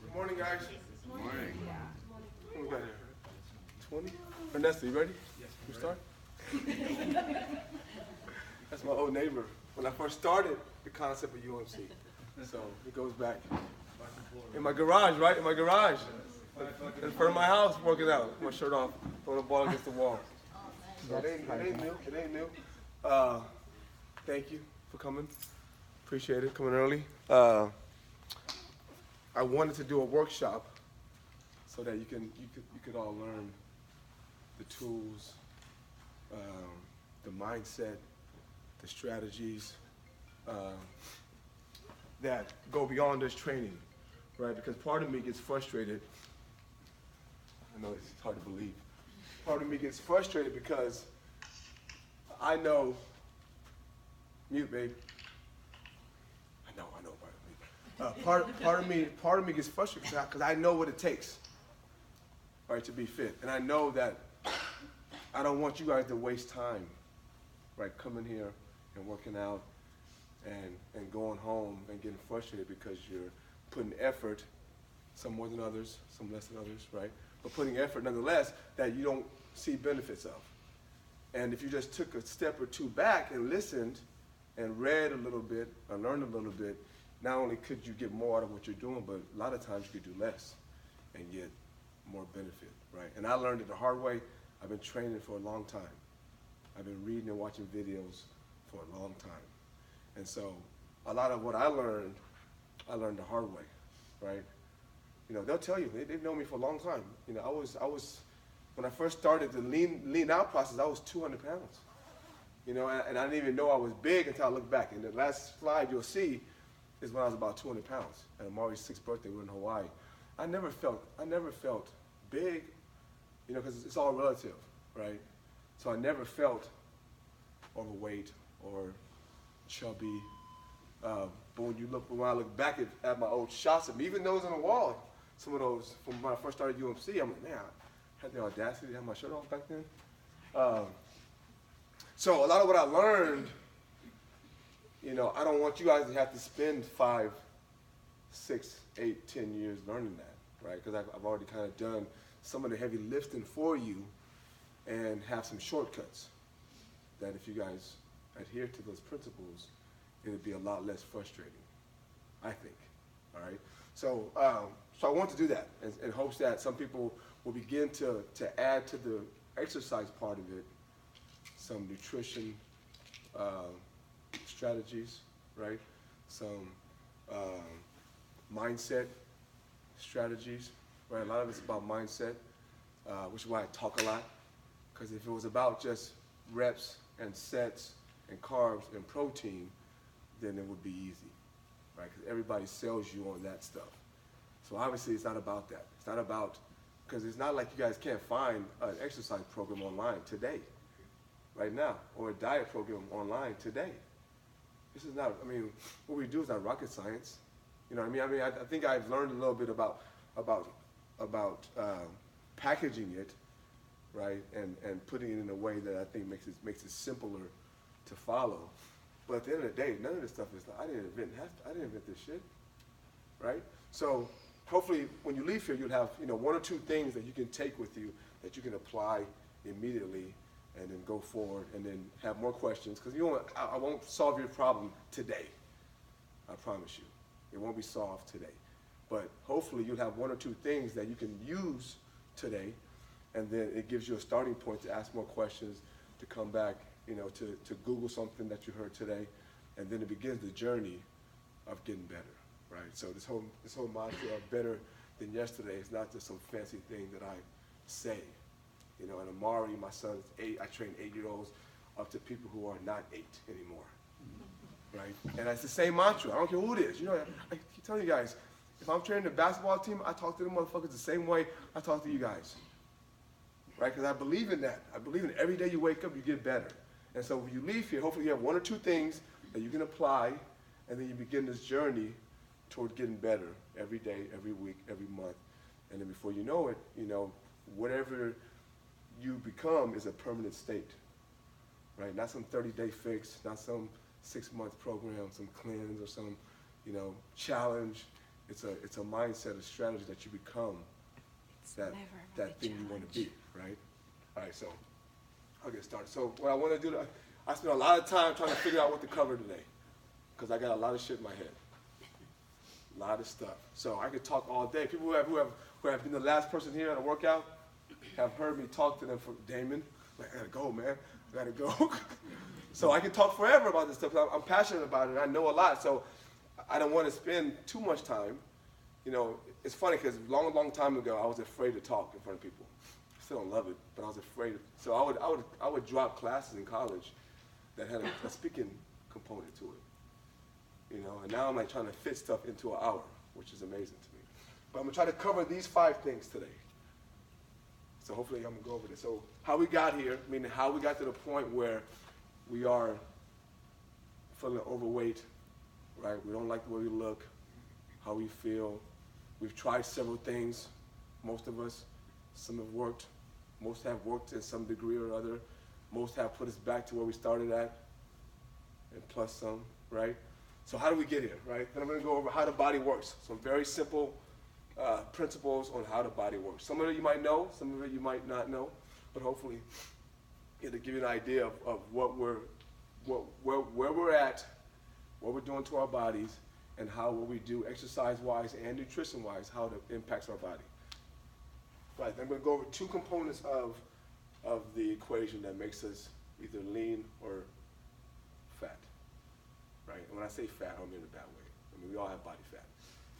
Good morning, guys. Good morning. What we got here? 20? Vanessa, you ready? Yes. You start? That's my old neighbor. When I first started the concept of UMC. So it goes back. In my garage, right? In my garage. In front of my house, working out. My shirt off, throwing the ball against the wall. So it ain't new. It ain't new. Thank you for coming. Appreciate it, coming early. I wanted to do a workshop so that you could all learn the tools, the mindset, the strategies that go beyond this training, right? Because part of me gets frustrated. I know it's hard to believe. Part of me gets frustrated because I know, mute, babe. I know, part of me gets frustrated because I know what it takes, right, to be fit, and I know that I don't want you guys to waste time, right, coming here and working out and going home and getting frustrated because you're putting effort, some more than others, some less than others, right, but putting effort nonetheless that you don't see benefits of. And if you just took a step or two back and listened and read a little bit or learned a little bit, not only could you get more out of what you're doing, but a lot of times you could do less and get more benefit, right? And I learned it the hard way. I've been training for a long time. I've been reading and watching videos for a long time. And so a lot of what I learned the hard way, right? You know, they'll tell you, they've known me for a long time. You know, I was when I first started the lean out process, I was 200 pounds. You know, and I didn't even know I was big until I looked back. And the last slide you'll see is when I was about 200 pounds. And Amari's 6th birthday, we were in Hawaii. I never felt big, you know, because it's all relative, right? So I never felt overweight or chubby. But when I look back at my old shots of me, even those on the wall, some of those from when I first started UMC, I'm like, man, I had the audacity to have my shirt off back then. So a lot of what I learned, you know, I don't want you guys to have to spend 5, 6, 8, 10 years learning that, right? Because I've already kind of done some of the heavy lifting for you and have some shortcuts that if you guys adhere to those principles, it'll be a lot less frustrating, I think, all right? So I want to do that in hopes that some people will begin to add to the exercise part of it some nutrition strategies, right? Some mindset strategies, right? A lot of it's about mindset, which is why I talk a lot. Because if it was about just reps and sets and carbs and protein, then it would be easy, right? Because everybody sells you on that stuff. So obviously it's not about that. It's not about, because it's not like you guys can't find an exercise program online today, right now, or a diet program online today. This is not, I mean, what we do is not rocket science. You know what I mean? I think I've learned a little bit about packaging it, right, and putting it in a way that I think makes it simpler to follow. But at the end of the day, none of this stuff is, I didn't invent this shit, right? So hopefully when you leave here, you'll have, you know, 1 or 2 things that you can take with you that you can apply immediately and then go forward and then have more questions. Because I won't solve your problem today, I promise you. It won't be solved today. But hopefully you'll have 1 or 2 things that you can use today, and then it gives you a starting point to ask more questions, to come back, you know, to Google something that you heard today, and then it begins the journey of getting better, right? So this whole mantra of better than yesterday is not just some fancy thing that I say. You know, and Amari, my son, is 8. I train 8-year-olds up to people who are not 8 anymore, right? And it's the same mantra. I don't care who it is. You know, I keep telling you guys, if I'm training the basketball team, I talk to them motherfuckers the same way I talk to you guys, right? Because I believe in that. I believe in every day you wake up, you get better. And so when you leave here, hopefully you have 1 or 2 things that you can apply, and then you begin this journey toward getting better every day, every week, every month. And then before you know it, you know, whatever you become is a permanent state, right? Not some 30-day fix, not some 6-month program, some cleanse or some, you know, challenge. it's a mindset, a strategy that you become that thing you want to be, right? All right, so I'll get started. So what I want to do, I spent a lot of time trying to figure out what to cover today, because I got a lot of shit in my head, a lot of stuff. So I could talk all day. People who have been the last person here at a workout have heard me talk to them for Damon. Like, I gotta go, man. I gotta go. So I can talk forever about this stuff. I'm passionate about it. I know a lot. So I don't want to spend too much time. You know, it's funny because long time ago I was afraid to talk in front of people. I still don't love it, but I was afraid. So I would drop classes in college that had a speaking component to it. You know, and now I'm like trying to fit stuff into an hour, which is amazing to me. But I'm gonna try to cover these 5 things today. So hopefully I'm gonna go over this. So how we got here, meaning how we got to the point where we are feeling overweight, right? We don't like the way we look, how we feel. We've tried several things, most of us. Some have worked, most have worked in some degree or other. Most have put us back to where we started at, and plus some, right? So how do we get here, right? Then I'm gonna go over how the body works. Some very simple principles on how the body works. Some of it you might know, some of it you might not know, but hopefully it'll give you an idea of where we're at, what we're doing to our bodies, and how what we do exercise-wise and nutrition-wise, how it impacts our body. Right, then I'm going to go over 2 components of the equation that makes us either lean or fat. Right, and when I say fat, I don't mean it that way. I mean, we all have body fat.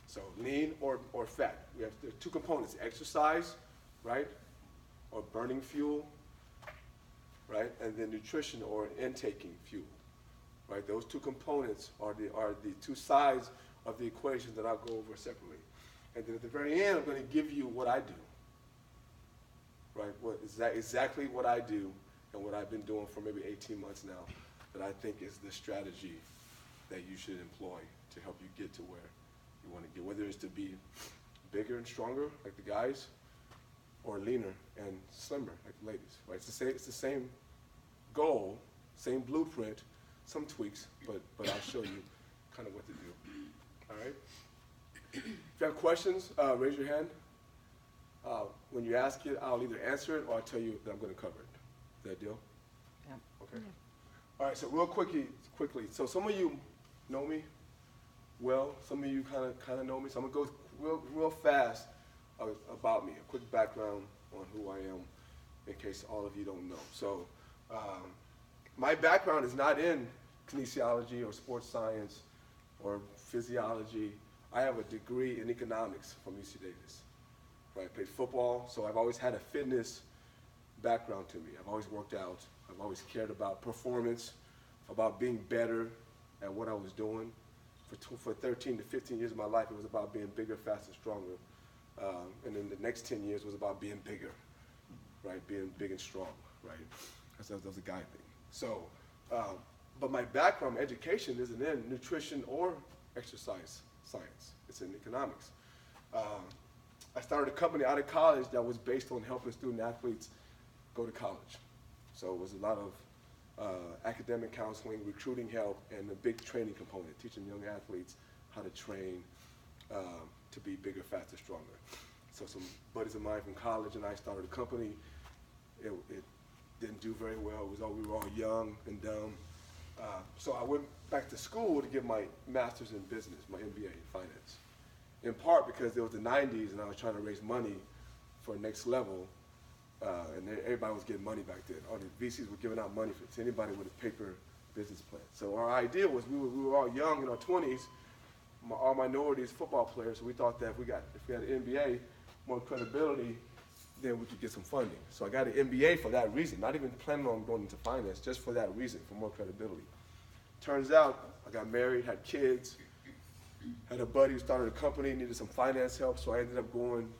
So lean or fat. We have 2 components, exercise, right, or burning fuel, right, and then nutrition or intaking fuel, right? Those 2 components are the 2 sides of the equation that I'll go over separately. And then at the very end, I'm going to give you what I do, right? Exactly what I do and what I've been doing for maybe 18 months now that I think is the strategy that you should employ to help you get to where you want to get, whether it's to be bigger and stronger like the guys, or leaner and slimmer like the ladies, right? It's the same goal, same blueprint, some tweaks, but I'll show you kind of what to do. All right? If you have questions, raise your hand. When you ask it, I'll either answer it or I'll tell you that I'm going to cover it. Is that a deal? Yeah. Okay. Yeah. All right, so real quickly, so some of you know me well, some of you kind of know me, so I'm going to go real fast about me, a quick background on who I am in case all of you don't know. So my background is not in kinesiology or sports science or physiology. I have a degree in economics from UC Davis. Right, I played football, so I've always had a fitness background to me. I've always worked out. I've always cared about performance, about being better at what I was doing. For 13 to 15 years of my life, it was about being bigger, faster, stronger. And then the next 10 years was about being bigger, right? Being big and strong, right? That was a guy thing. So, but my background, education, isn't in nutrition or exercise science. It's in economics. I started a company out of college that was based on helping student athletes go to college. So it was a lot of academic counseling, recruiting help, and a big training component, teaching young athletes how to train to be bigger, faster, stronger. So some buddies of mine from college and I started a company. It didn't do very well. We were all young and dumb. So I went back to school to get my master's in business, my MBA in finance. In part because it was the 90s and I was trying to raise money for next level. And everybody was getting money back then. All the VCs were giving out money to anybody with a paper business plan. So our idea was we were all young in our 20s, all minorities, football players. So we thought that if we had an MBA, more credibility, then we could get some funding. So I got an MBA for that reason, not even planning on going into finance, just for that reason, for more credibility. Turns out I got married, had kids, had a buddy who started a company, needed some finance help, so I ended up going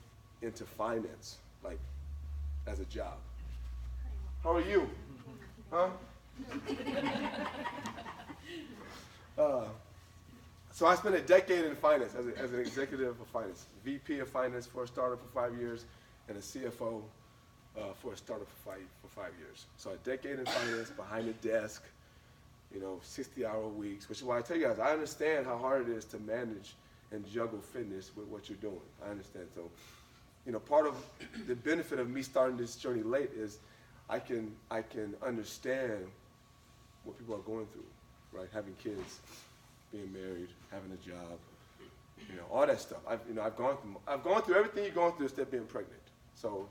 into finance, like as a job. How are you? Huh? So I spent a decade in finance as an executive of finance, VP of finance for a startup for 5 years, and a CFO for a startup for 5 years. So a decade in finance, behind the desk, 60-hour weeks, which is why I tell you guys, I understand how hard it is to manage and juggle fitness with what you're doing. I understand. So, you know, part of the benefit of me starting this journey late is I can understand what people are going through, right? Having kids, being married, having a job, you know, all that stuff. I've gone through everything you're going through except being pregnant. So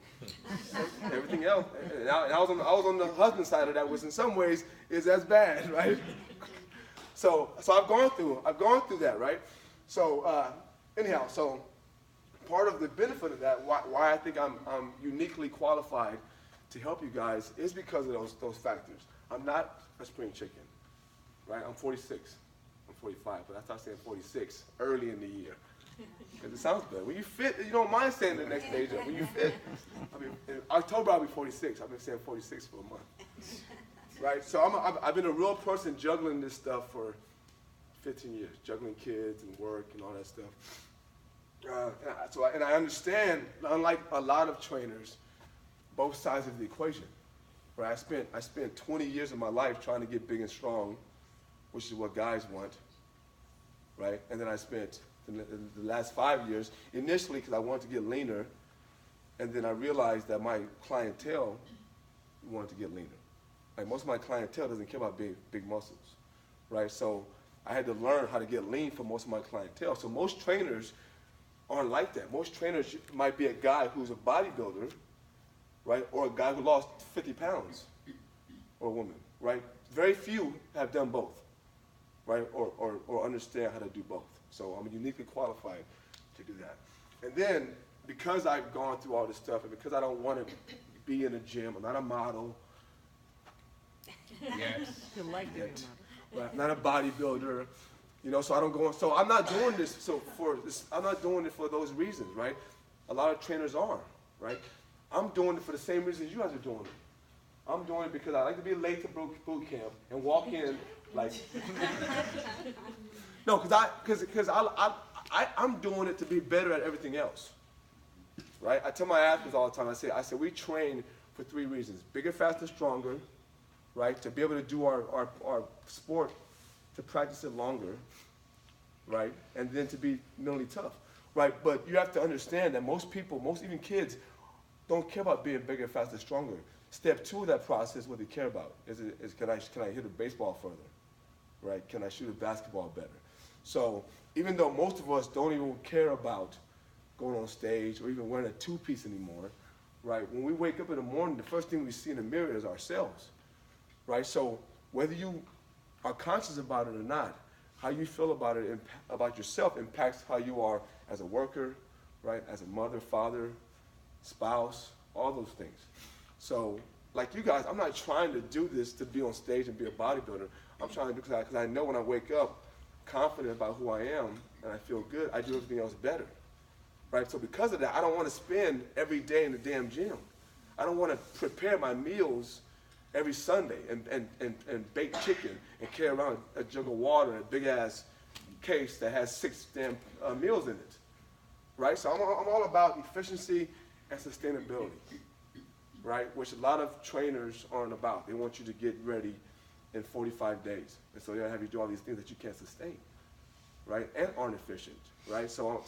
everything else, and I was on the husband side of that, which in some ways is as bad, right? So I've gone through that, right? So anyhow, so part of the benefit of that, why I think I'm uniquely qualified to help you guys is because of those factors. I'm not a spring chicken, right? I'm 46. I'm 45, but I started saying 46 early in the year. Because it sounds good. When you fit, you don't mind saying the next stage up. When you fit, I mean, in October I'll be 46. I've been saying 46 for a month. Right? So I've been a real person juggling this stuff for 15 years, juggling kids and work and all that stuff. And I understand, unlike a lot of trainers, both sides of the equation. Right? I spent 20 years of my life trying to get big and strong, which is what guys want. Right? And then I spent the last 5 years, initially because I wanted to get leaner, and then I realized that my clientele wanted to get leaner. Like most of my clientele doesn't care about big muscles, right? So I had to learn how to get lean for most of my clientele. So most trainers aren't like that. Most trainers might be a guy who's a bodybuilder, right? Or a guy who lost 50 pounds, or a woman, right? Very few have done both, right? Or understand how to do both. So I'm uniquely qualified to do that. And then, because I've gone through all this stuff, and because I don't want to be in a gym, I'm not a model. Yes. You like to be a model. Right? I'm not a bodybuilder, you know. So I don't go. So I'm not doing this. I'm not doing it for those reasons, right? A lot of trainers are, right? I'm doing it for the same reasons you guys are doing it. I'm doing it because I like to be late to boot camp and walk in like. No, because I'm doing it to be better at everything else, right? I tell my athletes all the time. I say we train for 3 reasons: bigger, faster, stronger, right? To be able to do our sport, to practice it longer, right? And then to be mentally tough, right? But you have to understand that most people, even kids, don't care about being bigger, faster, stronger. Step 2 of that process, what they care about is can I hit a baseball further, right? Can I shoot a basketball better? So even though most of us don't even care about going on stage or even wearing a 2-piece anymore, right? When we wake up in the morning, the first thing we see in the mirror is ourselves, right? So whether you are conscious about it or not, how you feel about it, about yourself, impacts how you are as a worker, right? As a mother, father, spouse, all those things. So like you guys, I'm not trying to do this to be on stage and be a bodybuilder. I'm trying to do because I know when I wake up confident about who I am and I feel good, I do everything else better, right? So because of that, I don't want to spend every day in the damn gym. I don't want to prepare my meals every Sunday and bake chicken and carry around a jug of water in a big ass case that has 6 damn meals in it, right? So I'm all about efficiency and sustainability, right? Which a lot of trainers aren't about. They want you to get ready in 45 days. And so they'll have you do all these things that you can't sustain, right? And aren't efficient, right? So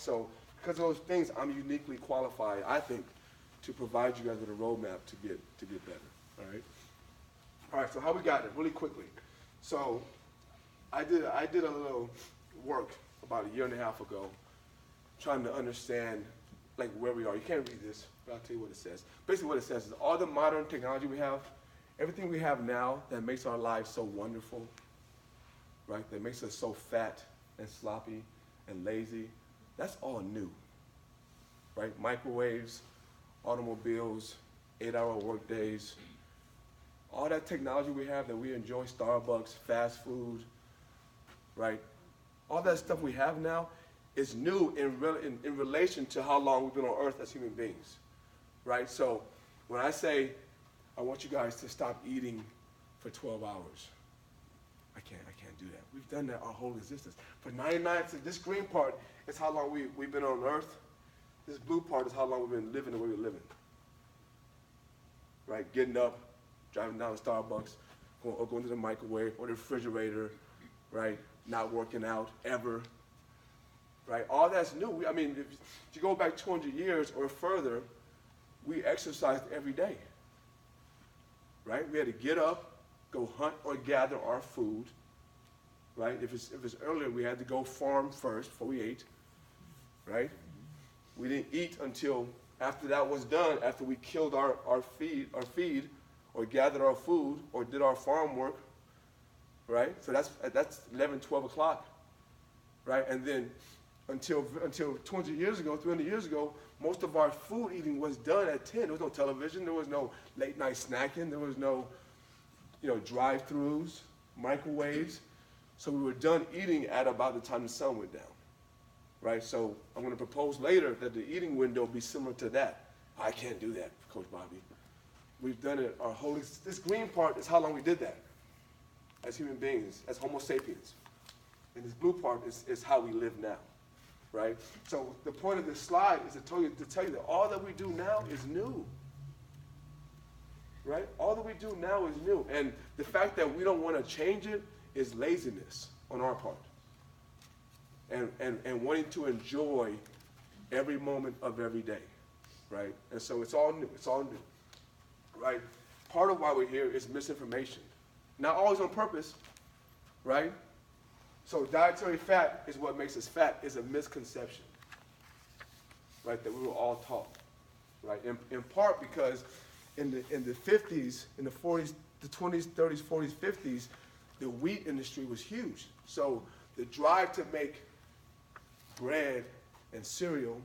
because of those things, I'm uniquely qualified, I think, to provide you guys with a roadmap to get better, all right? All right, so how we got it, really quickly. So I did a little work about 1.5 years ago, trying to understand like where we are. You can't read this, but I'll tell you what it says. Basically what it says is all the modern technology we have, everything we have now that makes our lives so wonderful, right? That makes us so fat and sloppy and lazy, that's all new, right? Microwaves, automobiles, 8-hour work days, all that technology we have that we enjoy, Starbucks, fast food, right? All that stuff we have now is new in relation to how long we've been on Earth as human beings, right? So when I say, I want you guys to stop eating for 12 hours, I can't do that. We've done that our whole existence. For 99, this green part is how long we've been on Earth. This blue part is how long we've been living the way we're living, right? Getting up, driving down to Starbucks, going to the microwave or the refrigerator, right? Not working out ever, right? All that's new. I mean, if you go back 200 years or further, we exercised every day, right? We had to get up, go hunt or gather our food, right? If it's earlier, we had to go farm first before we ate, right? We didn't eat until after that was done, after we killed our feed, or gathered our food, or did our farm work, right? So that's 11, 12 o'clock, right? And then until 200 years ago, 300 years ago, most of our food eating was done at 10. There was no television. There was no late night snacking. There was no, drive-throughs, microwaves. So we were done eating at about the time the sun went down, right? So I'm going to propose later that the eating window be similar to that. I can't do that, Coach Bobby. We've done it our whole, this green part is how long we did that as human beings, as Homo sapiens. And this blue part is how we live now, right? So the point of this slide is to tell you that all that we do now is new, right? All that we do now is new. And the fact that we don't want to change it is laziness on our part. And wanting to enjoy every moment of every day, right? And so it's all new, right? Part of why we're here is misinformation. Not always on purpose, right? So dietary fat is what makes us fat, is a misconception, right, that we were all taught, right? In part because in the 50s, in the 40s, the 20s, 30s, 40s, 50s, the wheat industry was huge. So the drive to make bread and cereal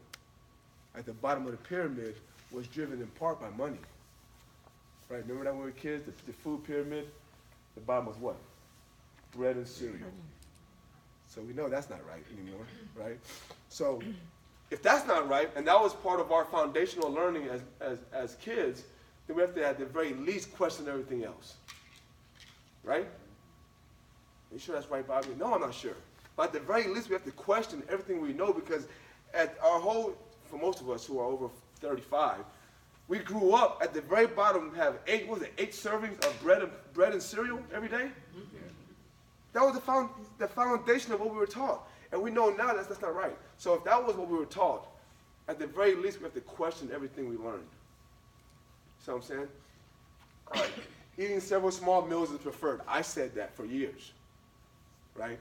at the bottom of the pyramid was driven in part by money, right? Remember that when we were kids, the food pyramid? The bottom was what? Bread and cereal. So we know that's not right anymore, right? So if that's not right, and that was part of our foundational learning as kids, then we have to at the very least question everything else, right? Are you sure that's right, Bobby? No, I'm not sure. But at the very least, we have to question everything we know, because for most of us who are over 35, we grew up at the very bottom, have 8 servings of bread and cereal every day? That was the foundation of what we were taught. And we know now that's not right. So if that was what we were taught, at the very least, we have to question everything we learned. See what I'm saying? All right. Eating several small meals is preferred. I said that for years, right?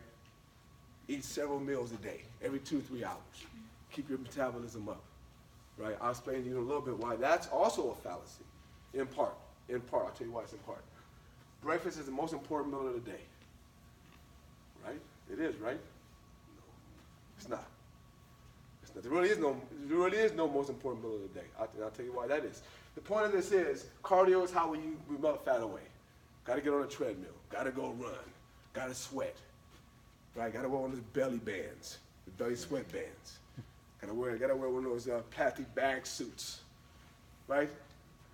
Eat several meals a day, every 2-3 hours. Keep your metabolism up, right? I'll explain to you in a little bit why that's also a fallacy, in part. I'll tell you why it's in part. Breakfast is the most important meal of the day. Right? It is, right? No, it's not. It's not. There really is no most important meal of the day. I'll tell you why that is. The point of this is, cardio is how we melt fat away. Got to get on a treadmill. Got to go run. Got to sweat. Right? Got to wear one of those belly bands, the belly sweat bands. Got to wear one of those plastic bag suits. Right?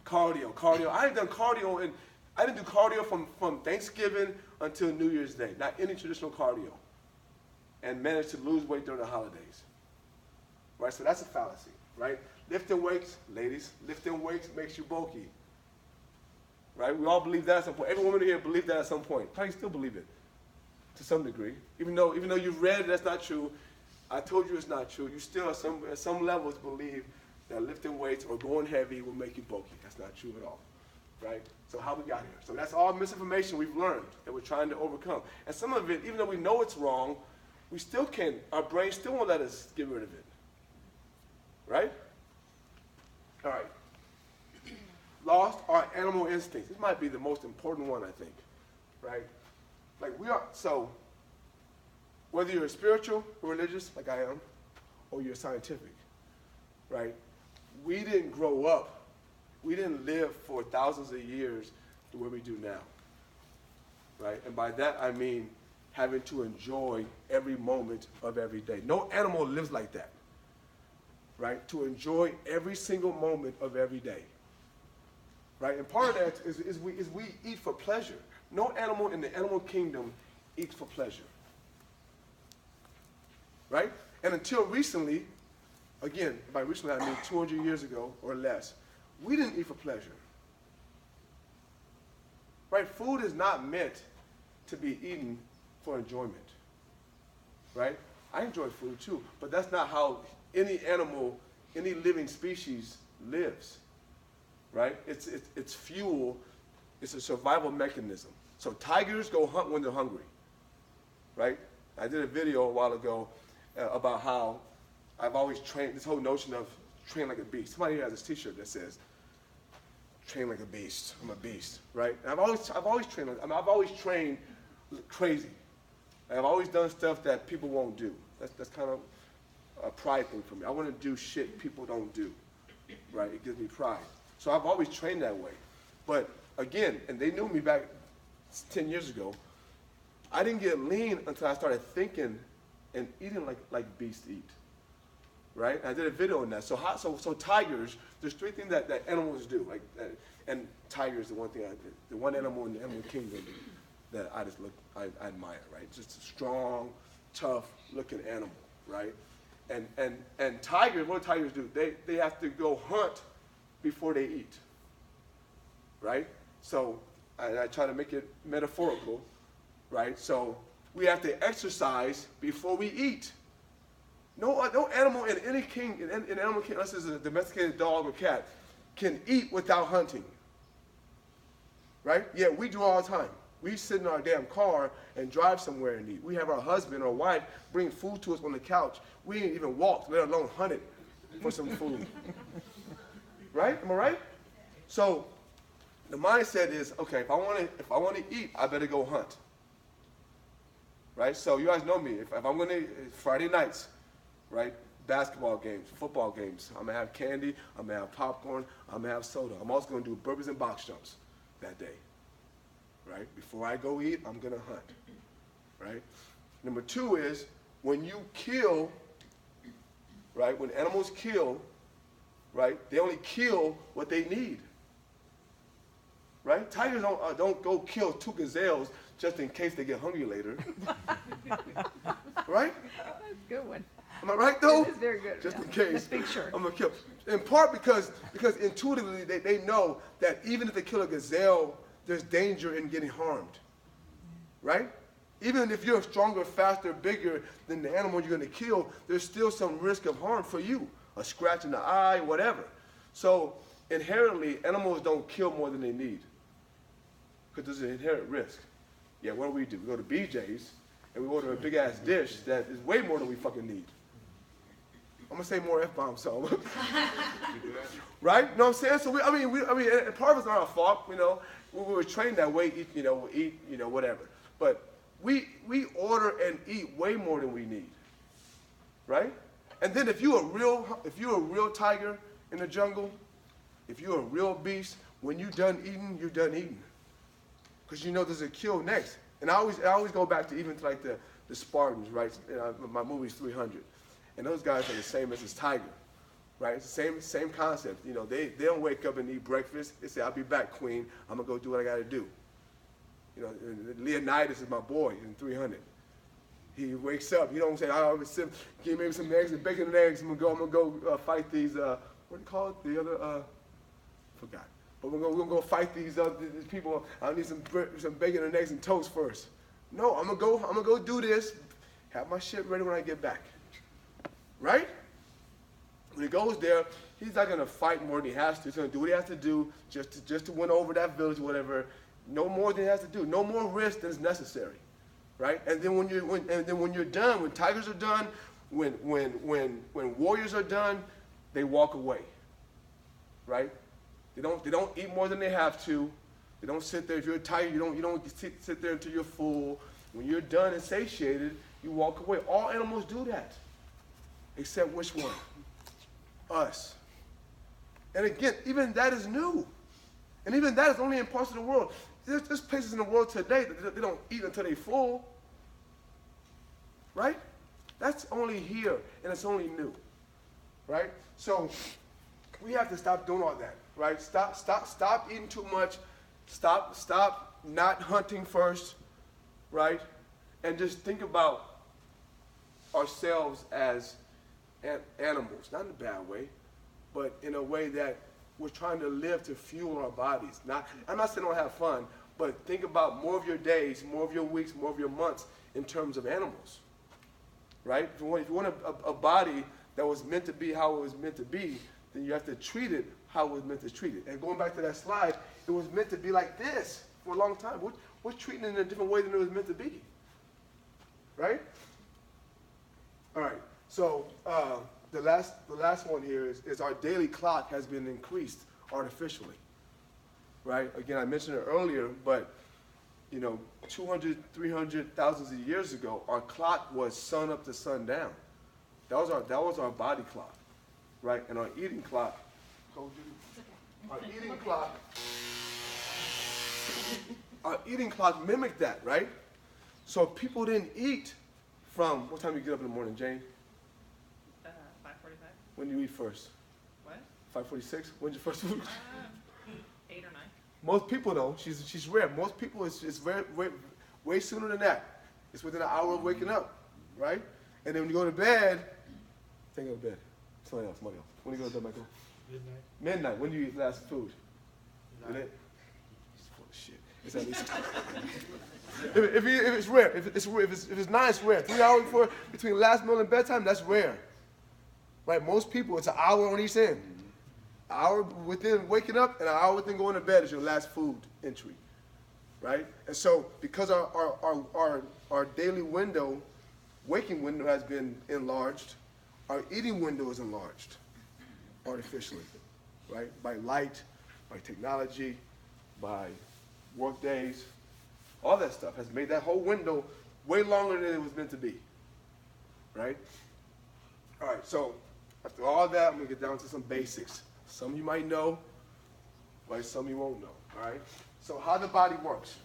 Cardio. I ain't done cardio I didn't do cardio from Thanksgiving until New Year's Day, not any traditional cardio, and managed to lose weight during the holidays, right? So that's a fallacy, right? Lifting weights, ladies, lifting weights makes you bulky, right? We all believe that at some point. Every woman here believed that at some point. Probably still believe it to some degree. Even though you've read that's not true, I told you it's not true. You still at some levels believe that lifting weights or going heavy will make you bulky. That's not true at all. Right? So how we got here. So that's all misinformation we've learned that we're trying to overcome. And some of it, even though we know it's wrong, we still can't, our brain still won't let us get rid of it. Right? All right. Lost our animal instincts. This might be the most important one, I think. Right? Like so whether you're spiritual or religious, like I am, or you're scientific, right? We didn't grow up. We didn't live for thousands of years the way we do now, right? And by that I mean having to enjoy every moment of every day. No animal lives like that, right? To enjoy every single moment of every day, right? And part of that is we eat for pleasure. No animal in the animal kingdom eats for pleasure, right? And until recently, again, by recently I mean 200 years ago or less, we didn't eat for pleasure, right? Food is not meant to be eaten for enjoyment, right? I enjoy food too, but that's not how any animal, any living species lives, right? It's fuel, it's a survival mechanism. So tigers go hunt when they're hungry, right? I did a video a while ago about how I've always trained, this whole notion of train like a beast. Somebody here has this t-shirt that says, train like a beast, I'm a beast, right? And I've always trained, I've always trained crazy. I've always done stuff that people won't do. That's kind of a pride thing for me. I want to do shit people don't do, right? It gives me pride. So I've always trained that way. But again, and they knew me back 10 years ago, I didn't get lean until I started thinking and eating like beasts eat, right? I did a video on that. So tigers, there's 3 things that animals do, and tiger is the one animal in the animal kingdom that I admire, right? Just a strong, tough looking animal, right? And tigers, what do tigers do? They have to go hunt before they eat, right? So I try to make it metaphorical, right? So we have to exercise before we eat. No animal in any animal kingdom, unless it's a domesticated dog or cat, can eat without hunting, right? Yeah, we do all the time. We sit in our damn car and drive somewhere and eat. We have our husband or wife bring food to us on the couch. We ain't even walked, let alone hunted for some food. Right? Am I right? So the mindset is, okay, if I want to eat, I better go hunt. Right? So you guys know me. If I'm going to, Friday nights, right? Basketball games, football games. I'm going to have candy. I'm going to have popcorn. I'm going to have soda. I'm also going to do burpees and box jumps that day. Right? Before I go eat, I'm going to hunt. Right? Number 2 is when you kill, right? When animals kill, right? They only kill what they need. Right? Tigers don't go kill 2 gazelles just in case they get hungry later. Right? That's a good one. Am I right though? It is very good. Just in case. Let's make sure. I'm gonna kill. In part because intuitively they know that even if they kill a gazelle, there's danger in getting harmed, right? Even if you're stronger, faster, bigger than the animal you're going to kill, there's still some risk of harm for you, a scratch in the eye, whatever. So inherently, animals don't kill more than they need because there's an inherent risk. Yeah, what do? We go to BJ's and we order a big-ass dish that is way more than we fucking need. I'm going to say more F-bombs, so. Right? You know what I'm saying? So, I mean, and part of it's not our fault, you know. We were trained that way, eat, whatever. But we order and eat way more than we need, right? And then if you're a real tiger in the jungle, if you're a real beast, when you're done eating, you're done eating, because you know there's a kill next. And I always go back to even to like the Spartans, right? My movie's 300, and those guys are the same as this tiger. Right? It's the same concept. You know, they don't wake up and eat breakfast. They say, I'll be back, queen. I'm going to go do what I got to do. You know, Leonidas is my boy in 300. He wakes up. You don't say, give me some eggs and bacon and eggs. I'm going to go fight these, what do you call it? The other, forgot. But we're going to go fight these people. I need some bacon and eggs and toast first. No, I'm going to go do this. Have my shit ready when I get back. Right? When he goes there, he's not going to fight more than he has to. He's going to do what he has to do just to win over that village or whatever. No more than he has to do. No more risk than is necessary, right? And then when you're done, when tigers are done, when warriors are done, they walk away, right? They don't eat more than they have to. They don't sit there. If you're a tiger, you don't sit there until you're full. When you're done and satiated, you walk away. All animals do that, except which one? Us. And again, even that is new. And even that is only in parts of the world. There's places in the world today that they don't eat until they're full. Right? That's only here, and it's only new. Right? So we have to stop doing all that. Right? Stop eating too much. Stop not hunting first. Right? And just think about ourselves as animals, not in a bad way, but in a way that we're trying to live to fuel our bodies. I'm not saying don't have fun, but think about more of your days, more of your weeks, more of your months in terms of animals. right? If you want a body that was meant to be how it was meant to be, then you have to treat it how it was meant to treat it. And going back to that slide, it was meant to be like this for a long time. We're treating it in a different way than it was meant to be, right? All right, so the last one here is our daily clock has been increased artificially, right? Again, I mentioned it earlier, but 200, 300 thousands of years ago, our clock was sun up to sundown. That was our body clock, right? And our eating clock, our eating clock mimicked that, right? So people didn't eat from, what time do you get up in the morning, Jane? 5:45. When do you eat first? What? 5:46? When's your first food? 8 or 9. Most people though, she's rare. Most people it's very, way sooner than that. It's within an hour of waking up, right? And then when you go to bed, think of bed. Somebody else. When do you go to bed, Michael? Midnight. When do you eat last food? Midnight. He's full of shit. It's at least if it's rare. If it's 9, it's rare. 3 hours between last meal and bedtime, that's rare. Right? Most people, it's an hour on each end. An hour within waking up and an hour within going to bed is your last food entry, right? And so because our daily window, waking window has been enlarged, our eating window is enlarged artificially, right? By light, by technology, by work days, all that stuff has made that whole window way longer than it was meant to be, right? All right, so after all that, I'm gonna get down to some basics. Some you might know, right? Some you won't know, all right? So how the body works,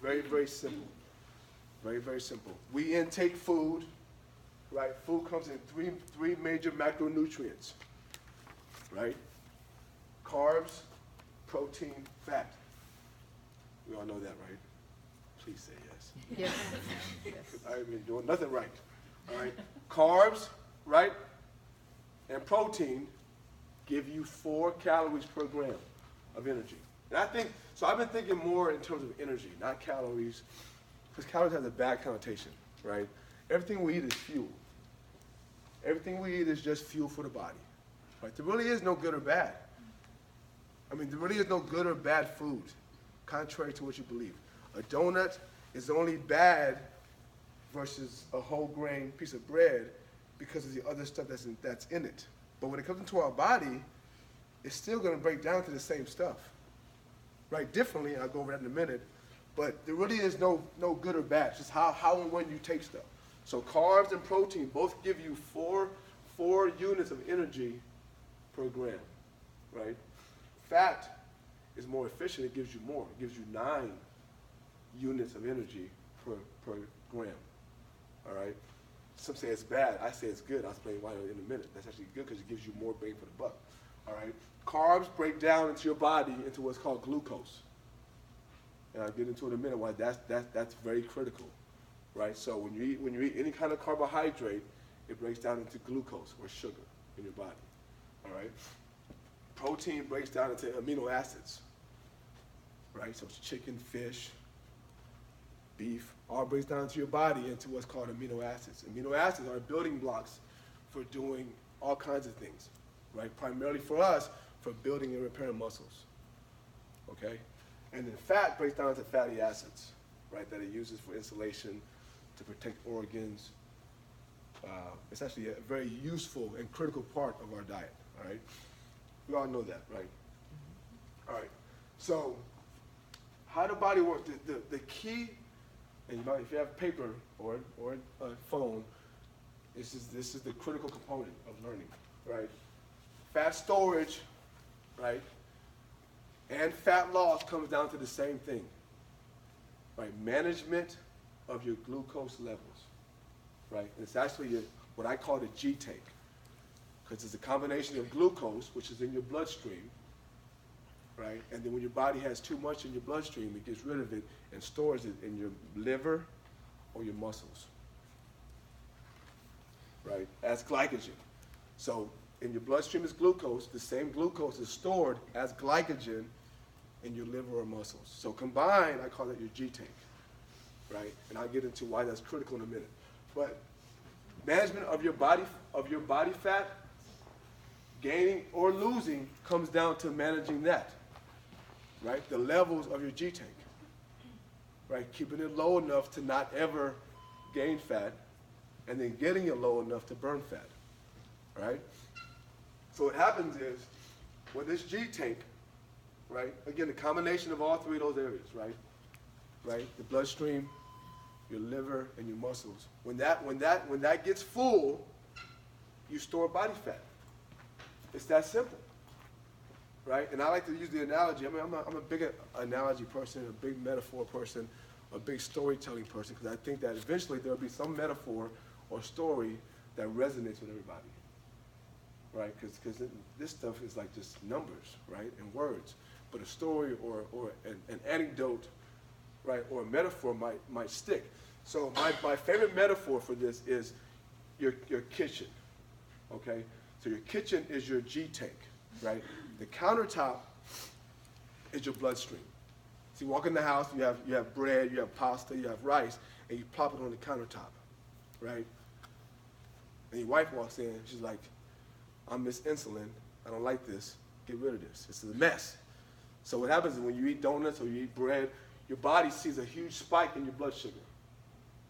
very, very simple. Very, very simple. We intake food, right? Food comes in three major macronutrients, right? Carbs, protein, fat. We all know that, right? Please say yes. Yes. I've been doing nothing right, all right? Carbs, right? And protein give you 4 calories per gram of energy. And I've been thinking more in terms of energy, not calories, because calories has a bad connotation, right? Everything we eat is fuel. Everything we eat is just fuel for the body, right? There really is no good or bad. I mean, there really is no good or bad food, contrary to what you believe. A donut is only bad versus a whole grain piece of bread because of the other stuff that's in it. But when it comes into our body, it's still going to break down to the same stuff, right? Differently, and I'll go over that in a minute, but there really is no good or bad. It's just how and when you take stuff. So carbs and protein both give you four units of energy per gram, right? Fat is more efficient. It gives you more. It gives you 9 units of energy per gram, all right? Some say it's bad. I say it's good. I'll explain why in a minute. That's actually good because it gives you more bang for the buck. All right. Carbs break down into your body into what's called glucose, and I'll get into it in a minute why that's very critical, right? So when you eat any kind of carbohydrate, it breaks down into glucose or sugar in your body. All right. Protein breaks down into amino acids, right? So it's chicken, fish, beef, all breaks down into your body into what's called amino acids. Amino acids are building blocks for doing all kinds of things, right? Primarily for us, for building and repairing muscles, okay? And then fat breaks down into fatty acids, right? That it uses for insulation, to protect organs. It's actually a very useful and critical part of our diet, all right? We all know that, right? All right, so how the body works, the key, and if you have paper or a phone, this is the critical component of learning, right? Fat storage, right, and fat loss comes down to the same thing, right? Management of your glucose levels, right? And it's actually what I call the G tank, because it's a combination of glucose, which is in your bloodstream, right? And then when your body has too much in your bloodstream, it gets rid of it and stores it in your liver or your muscles, right? As glycogen. So in your bloodstream is glucose. The same glucose is stored as glycogen in your liver or muscles. So combined, I call it your G tank, right? And I'll get into why that's critical in a minute. But Management of your body fat, gaining or losing, comes down to managing that, right? The levels of your G tank, right? Keeping it low enough to not ever gain fat, and then getting it low enough to burn fat, right? So what happens is, with this G tank, right? Again, the combination of all three of those areas, right? Right? The bloodstream, your liver, and your muscles. When that gets full, you store body fat. It's that simple, right? And I like to use the analogy. I mean, I'm a big analogy person, a big metaphor person, a big storytelling person, because I think that eventually there'll be some metaphor or story that resonates with everybody, right? Because this stuff is like just numbers, right, and words. But a story or an anecdote, right, or a metaphor might stick. So my favorite metaphor for this is your kitchen, okay? So your kitchen is your G tank, right? The countertop is your bloodstream. So you walk in the house, you have bread, you have pasta, you have rice, and you plop it on the countertop, right? And your wife walks in, she's like, I'm Miss Insulin, I don't like this, get rid of this, this is a mess. So what happens is when you eat donuts or you eat bread, your body sees a huge spike in your blood sugar,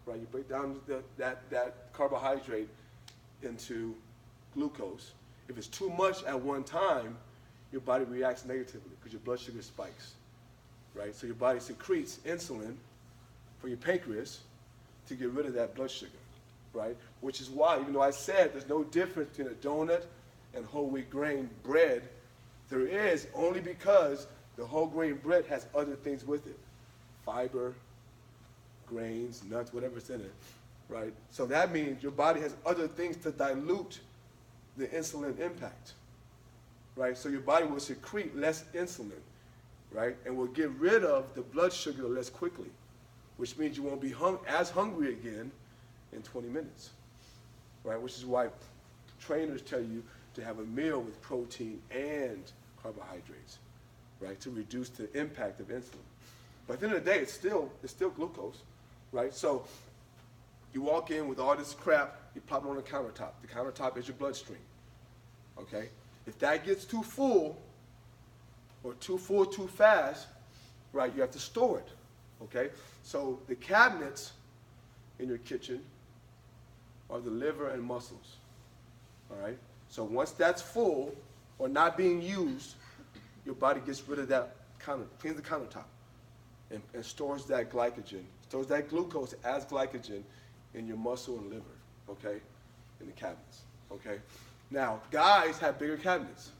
right? You break down that carbohydrate into glucose. If it's too much at one time, your body reacts negatively because your blood sugar spikes, right? So your body secretes insulin for your pancreas to get rid of that blood sugar, right? Which is why, even though I said there's no difference between a donut and whole wheat grain bread, there is, only because the whole grain bread has other things with it. Fiber, grains, nuts, whatever's in it, right? So that means your body has other things to dilute the insulin impact, right? So your body will secrete less insulin, right? And will get rid of the blood sugar less quickly, which means you won't be as hungry again in 20 minutes, right? Which is why trainers tell you to have a meal with protein and carbohydrates, right? To reduce the impact of insulin. But at the end of the day, it's still glucose, right? So you walk in with all this crap, you plop it on the countertop. The countertop is your bloodstream, okay? If that gets too full, or too full too fast, right, you have to store it, okay? So the cabinets in your kitchen are the liver and muscles, all right? So once that's full or not being used, your body gets rid of that cleans the countertop and stores that glycogen, stores that glucose as glycogen in your muscle and liver, okay, in the cabinets, okay? Now, guys have bigger cabinets,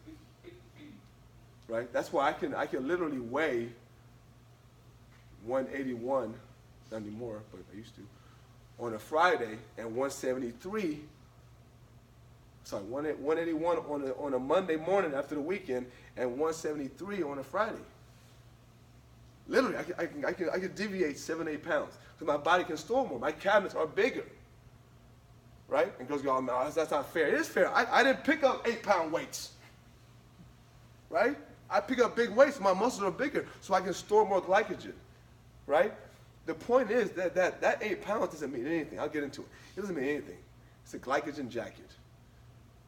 right? That's why I can literally weigh 181, not anymore, but I used to, on a Friday, and 173, sorry, 181 on a Monday morning after the weekend, and 173 on a Friday. Literally, I can deviate 7-8 pounds because my body can store more. My cabinets are bigger, right? And girls go, oh, no, that's not fair. It is fair. I didn't pick up 8-pound weights, right? I pick up big weights. My muscles are bigger, so I can store more glycogen, right? The point is that 8 pounds doesn't mean anything. I'll get into it. It doesn't mean anything. It's a glycogen jacket,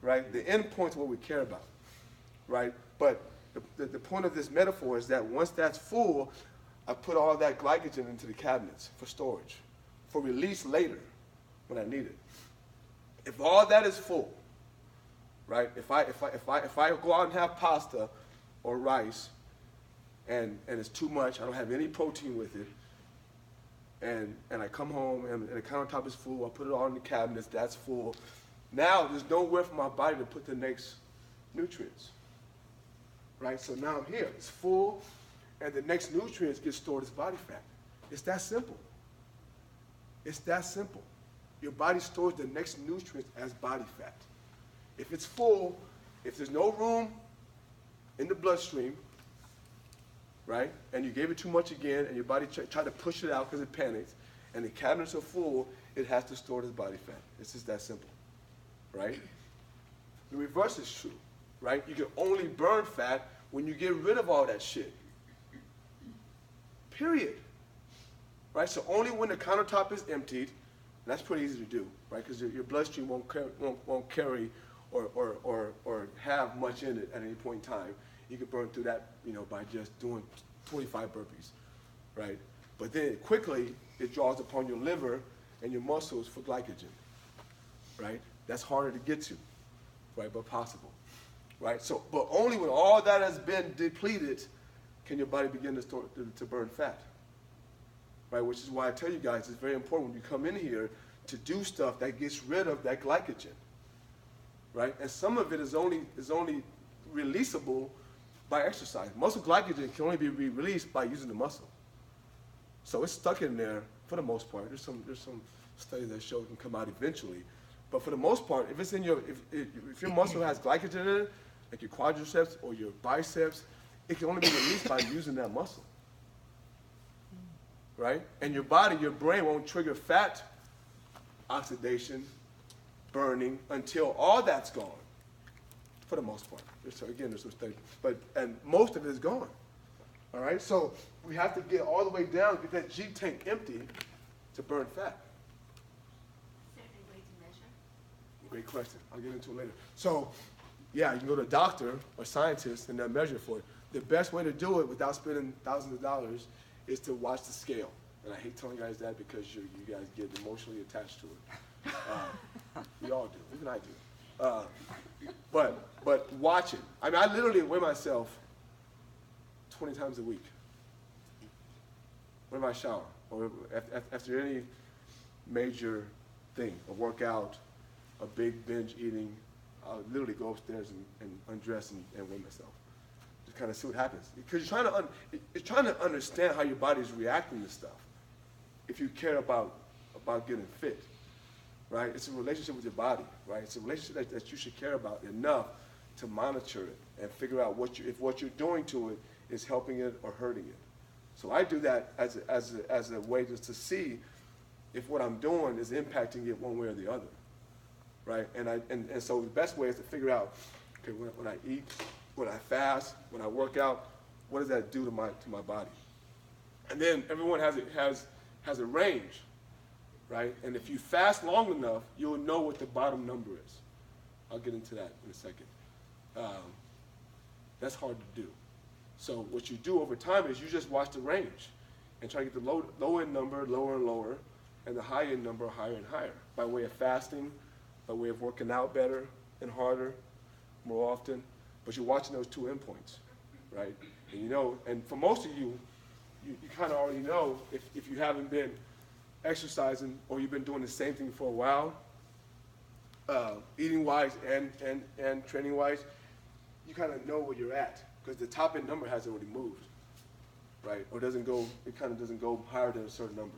right? The end point's what we care about, right? But the point of this metaphor is that once that's full, I put all that glycogen into the cabinets for storage, for release later when I need it. If all that is full, right? If I go out and have pasta or rice, and it's too much, I don't have any protein with it, and I come home and the countertop is full, I put it all in the cabinets, that's full. Now there's nowhere for my body to put the next nutrients, right? So now I'm here, it's full, and the next nutrients get stored as body fat. It's that simple. It's that simple. Your body stores the next nutrients as body fat. If it's full, if there's no room in the bloodstream, right, and you gave it too much again, and your body tried to push it out because it panics, and the cabinets are full, it has to store it as body fat. It's just that simple, right? The reverse is true, right? You can only burn fat when you get rid of all that shit. Period. Right? So only when the countertop is emptied, And that's pretty easy to do, right? Because your bloodstream won't carry or have much in it at any point in time. You can burn through that, by just doing 25 burpees, right? But then quickly, it draws upon your liver and your muscles for glycogen, right? That's harder to get to, right? But possible, right? So, but only when all that has been depleted can your body begin to burn fat, right? Which is why I tell you guys it's very important when you come in here to do stuff that gets rid of that glycogen, right? And some of it is only releasable by exercise. Muscle glycogen can only be released by using the muscle. So it's stuck in there for the most part. There's some studies that show it can come out eventually, but for the most part, if it's in if your muscle has glycogen in it, like your quadriceps or your biceps, it can only be released by using that muscle, right? And your brain won't trigger fat oxidation, burning until all that's gone. For the most part. So again, there's some studies, and most of it is gone. All right, so we have to get all the way down, get that G tank empty to burn fat. Is there a way to measure? Great question. I'll get into it later. So, yeah, you can go to a doctor or scientist and they'll measure for it. The best way to do it without spending thousands of dollars is to watch the scale. And I hate telling you guys that because you guys get emotionally attached to it. We all do. Even I do. But watch it. I mean, I literally weigh myself 20 times a week. When I shower, or after any major thing, a workout, a big binge eating, I'll literally go upstairs and undress and weigh myself. Just kind of see what happens. Because you're trying to understand how your body's reacting to stuff. If you care about getting fit, right? It's a relationship with your body, right? It's a relationship that you should care about enough to monitor it and figure out if what you're doing to it is helping it or hurting it. So I do that as a way just to see if what I'm doing is impacting it one way or the other, right? And so the best way is to figure out, okay, when I eat, when I fast, when I work out, what does that do to my body? And then everyone has a range, right? And if you fast long enough, you'll know what the bottom number is. I'll get into that in a second. That's hard to do. So what you do over time is you just watch the range and try to get the low end number lower and lower, and the high end number higher and higher by way of fasting, by way of working out better and harder, more often. But you're watching those two endpoints, right? And and for most of you kind of already know if you haven't been exercising or you've been doing the same thing for a while, eating wise and training wise, you kind of know where you're at because the top end number hasn't already moved, right? Or it kind of doesn't go higher than a certain number,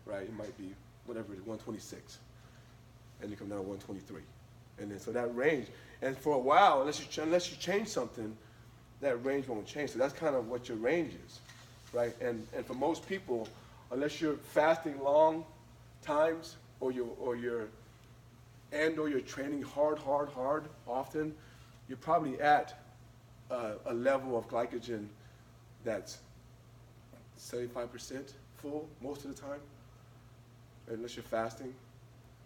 right? It might be whatever it is, 126, and you come down to 123, and then so that range. And for a while, unless you change something, that range won't change. So that's kind of what your range is, right? And for most people, unless you're fasting long times or you're training hard often, you're probably at a level of glycogen that's 75% full most of the time, unless you're fasting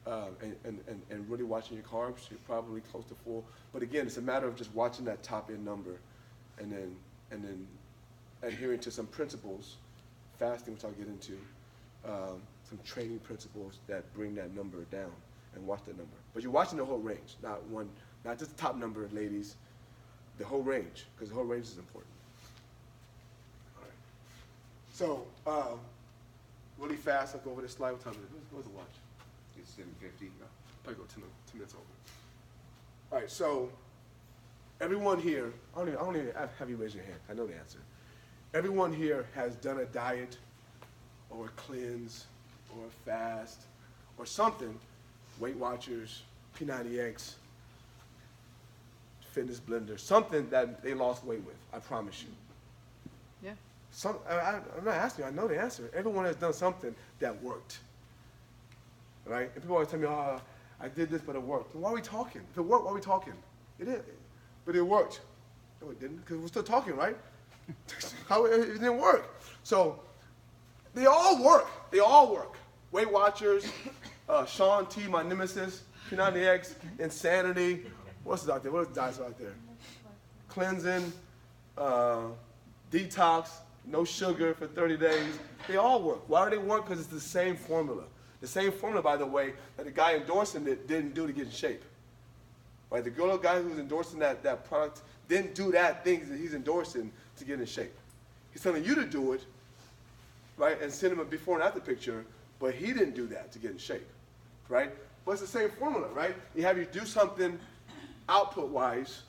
and really watching your carbs. You're probably close to full. But again, it's a matter of just watching that top end number, and then adhering to some principles, fasting, which I'll get into, some training principles that bring that number down, and watch that number. But you're watching the whole range, not just the top number, ladies, the whole range, because the whole range is important. All right. So, really fast, I'll go over this slide. What time is it? What's the watch? It's 7:50. Probably go 10 minutes over. All right, so everyone here, I don't even have you raise your hand. I know the answer. Everyone here has done a diet or a cleanse or a fast or something, Weight Watchers, P90X, Fitness Blender, something that they lost weight with, I promise you. Yeah. I'm not asking you, I know the answer. Everyone has done something that worked, right? And people always tell me, oh, I did this, but it worked. Why are we talking? If it worked, why are we talking? It did, but it worked. No, it didn't, because we're still talking, right? It didn't work. So they all work. They all work. Weight Watchers, Sean T, my nemesis, P90X, Insanity. What's out there? What diets out there? Cleansing, detox, no sugar for 30 days. They all work. Why do they work? Because it's the same formula. The same formula, by the way, that the guy endorsing it didn't do to get in shape. Right? The girl guy who's endorsing that product didn't do that thing that he's endorsing to get in shape. He's telling you to do it, right, and send him a before and after picture, but he didn't do that to get in shape, right? But it's the same formula, right? You have you do something output-wise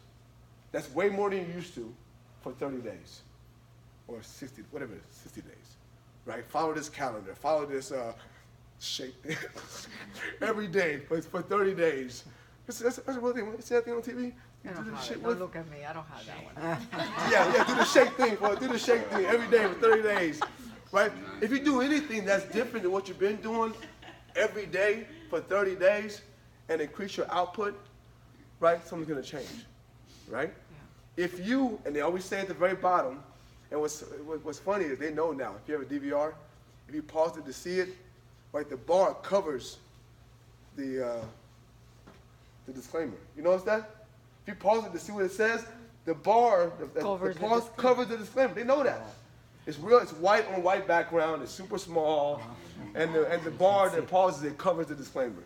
that's way more than you used to for 30 days or 60, whatever it is, 60 days, right? Follow this calendar, follow this shape thing every day for 30 days. That's a real thing. See that thing on TV? You do this shit Don't look at me. I don't have that one. yeah, do the shake thing, boy. Do the shake thing every day for 30 days, right? If you do anything that's different than what you've been doing every day for 30 days and increase your output, right, something's going to change, right? Yeah. If you, and they always say at the very bottom, and what's funny is they know now, if you have a DVR, if you pause it to see it, right, the bar covers the disclaimer. You notice that? If you pause it to see what it says, the bar, the pause covers the disclaimer. They know that. It's real. It's white on white background. It's super small, and the bar that pauses it covers the disclaimer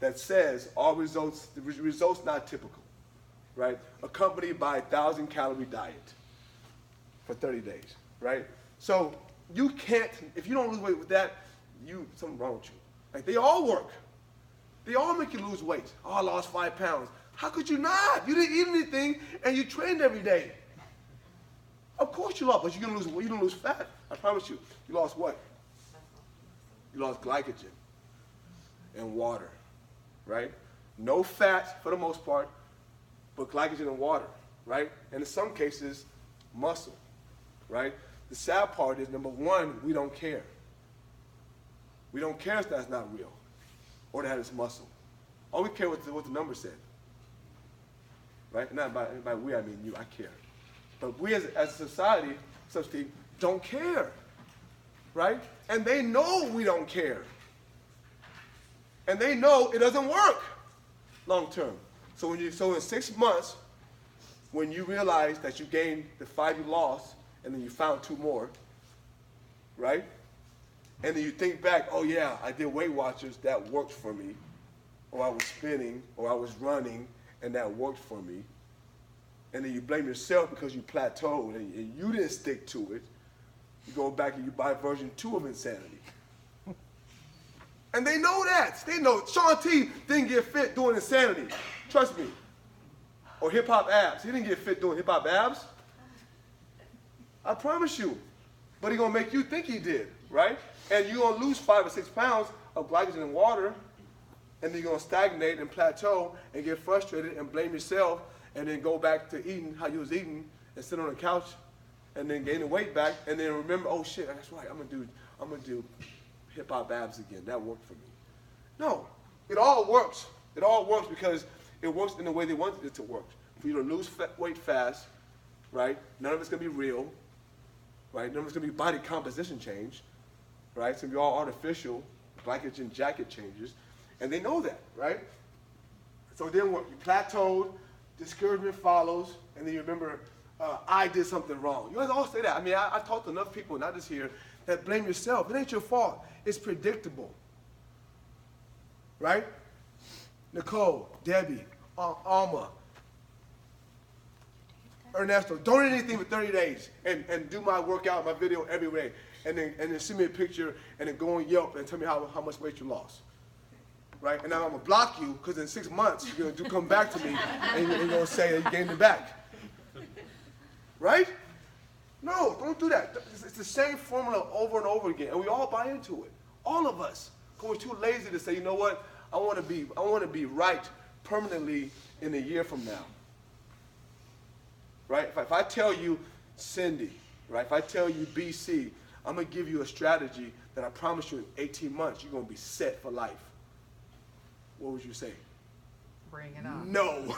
that says all results, the results not typical, right? Accompanied by a 1,000-calorie diet for 30 days, right? So you can't, if you don't lose weight with that, something wrong with you. Like they all work. They all make you lose weight. Oh, I lost 5 pounds. How could you not? You didn't eat anything and you trained every day. Of course you lost, but you're gonna lose weight. You don't lose fat. I promise you. You lost what? You lost glycogen and water, right? No fat for the most part, but glycogen and water, right? And in some cases, muscle, right? The sad part is, number one, we don't care. We don't care if that's not real or that it's muscle. All we care what the number said, right? And not by we, I mean you, I care. But we as a society, Steve, don't care, right? And they know we don't care. And they know it doesn't work long term. So in 6 months, when you realize that you gained the 5 you lost, and then you found 2 more, right? And then you think back, oh yeah, I did Weight Watchers, that worked for me. Or I was spinning, or I was running, and that worked for me. And then you blame yourself because you plateaued and you didn't stick to it. You go back and you buy version 2 of Insanity. And they know that. They know Sean T didn't get fit doing Insanity. Trust me. Or Hip Hop Abs. He didn't get fit doing Hip Hop Abs. I promise you. But he's going to make you think he did, right? And you're going to lose 5 or 6 pounds of glycogen and water, and then you're going to stagnate and plateau and get frustrated and blame yourself and then go back to eating how you was eating and sit on the couch and then gain the weight back and then remember, oh shit, that's right, I'm gonna do Hip Hop Abs again. That worked for me. No, it all works. It all works because it works in the way they wanted it to work. For you to lose weight fast, right? None of it's gonna be real, right? None of it's gonna be body composition change, right? It's gonna be all artificial, glycogen jacket changes, and they know that, right? So then what? You plateaued, discouragement follows, and then you remember, I did something wrong. You guys all say that. I mean, I talked to enough people, not just here, that blame yourself. It ain't your fault. It's predictable, right? Nicole, Debbie, Alma, Ernesto, don't eat anything for 30 days and do my workout, my video every day, and then send me a picture and then go on Yelp and tell me how much weight you lost. Right? And now I'm going to block you because in 6 months you're going to come back to me and you're going to say that you gained it back. Right? No, don't do that. It's the same formula over and over again, and we all buy into it. All of us. Because we're too lazy to say, you know what? I want to be right permanently in a year from now. Right? If I tell you Cindy, right? If I tell you BC, I'm going to give you a strategy that I promise you in 18 months you're going to be set for life. What would you say? Bring it on. No.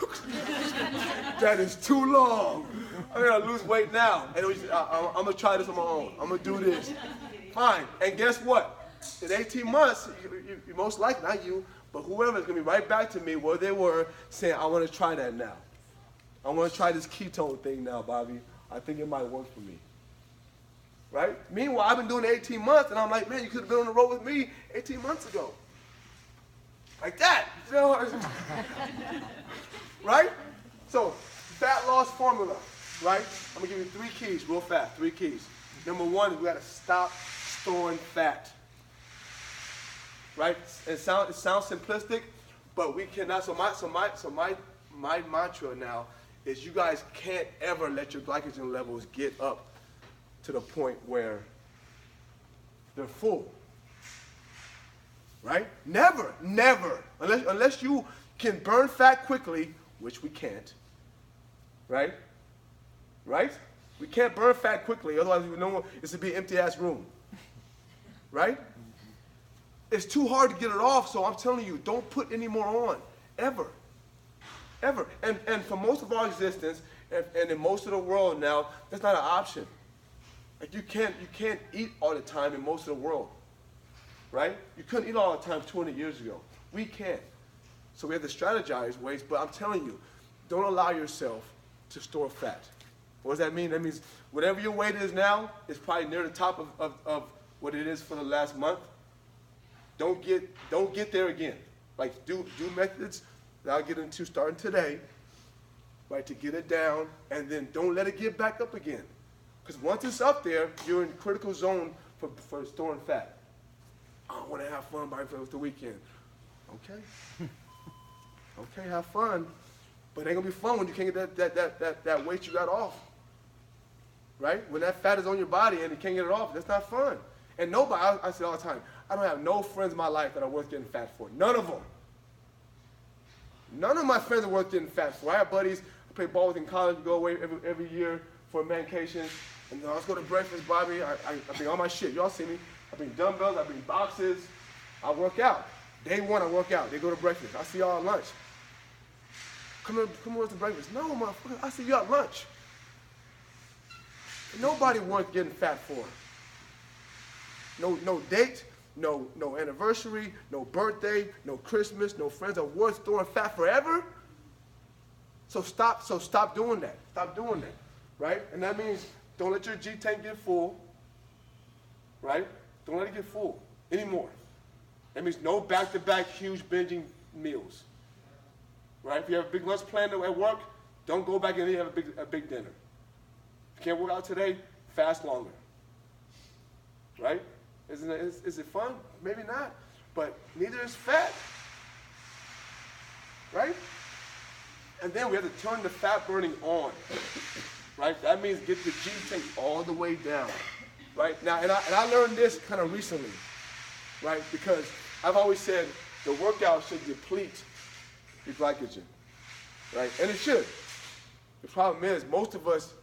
That is too long. I gotta lose weight now. And I'm gonna try this on my own. I'm gonna do this. Fine. And guess what? in 18 months, you most likely, not you, but whoever is going to be right back to me where they were saying, I want to try that now. I want to try this ketone thing now, Bobby. I think it might work for me. Right? Meanwhile, I've been doing it 18 months, and I'm like, man, you could have been on the road with me 18 months ago. Like that. You know? Right? So, fat loss formula. Right? I'm going to give you 3 keys real fast. 3 keys. Number 1 is we got to stop storing fat. Right? It sounds simplistic, but we cannot. So my mantra now is you guys can't ever let your glycogen levels get up to the point where they're full. Right? Never, never. Unless you can burn fat quickly, which we can't. Right? Right? We can't burn fat quickly, otherwise it's to be an empty-ass room. Right? It's too hard to get it off, so I'm telling you, don't put any more on. Ever. Ever. And for most of our existence, and in most of the world now, that's not an option. Like you can't eat all the time in most of the world. Right? You couldn't eat all the time 200 years ago. We can't. So we have to strategize ways, but I'm telling you, don't allow yourself to store fat. What does that mean? That means whatever your weight is now is probably near the top of what it is for the last month. Don't get there again. Like do methods that I'll get into starting today, right, to get it down, and then don't let it get back up again. Because once it's up there, you're in critical zone for storing fat. I want to have fun by the weekend. Okay. Okay, have fun. But it ain't gonna be fun when you can't get that weight you got off. Right? When that fat is on your body and you can't get it off, that's not fun. And nobody, I say all the time, I don't have no friends in my life that are worth getting fat for. None of them. None of my friends are worth getting fat for. I have buddies I play ball with in college, go away every year for a vacation. And let's go to breakfast, Bobby. I bring all my shit. Y'all see me. I bring dumbbells, I bring boxes. I work out. Day 1, I work out. They go to breakfast. I see y'all at lunch. Come over to breakfast. No, motherfucker, I see you at lunch. Nobody worth getting fat for. No date, no anniversary, no birthday, no Christmas, no friends are worth storing fat forever. So stop doing that. Stop doing that, right? And that means don't let your G tank get full, right? Don't let it get full anymore. That means no back-to-back huge binging meals, right? If you have a big lunch plan at work, don't go back and have a big dinner. If you can't work out today, fast longer, right? Is it fun? Maybe not, but neither is fat, right? And then we have to turn the fat burning on, right? That means get the G tank all the way down, right? Now, and I learned this kind of recently, right? Because I've always said the workout should deplete your glycogen, right? And it should. The problem is most of us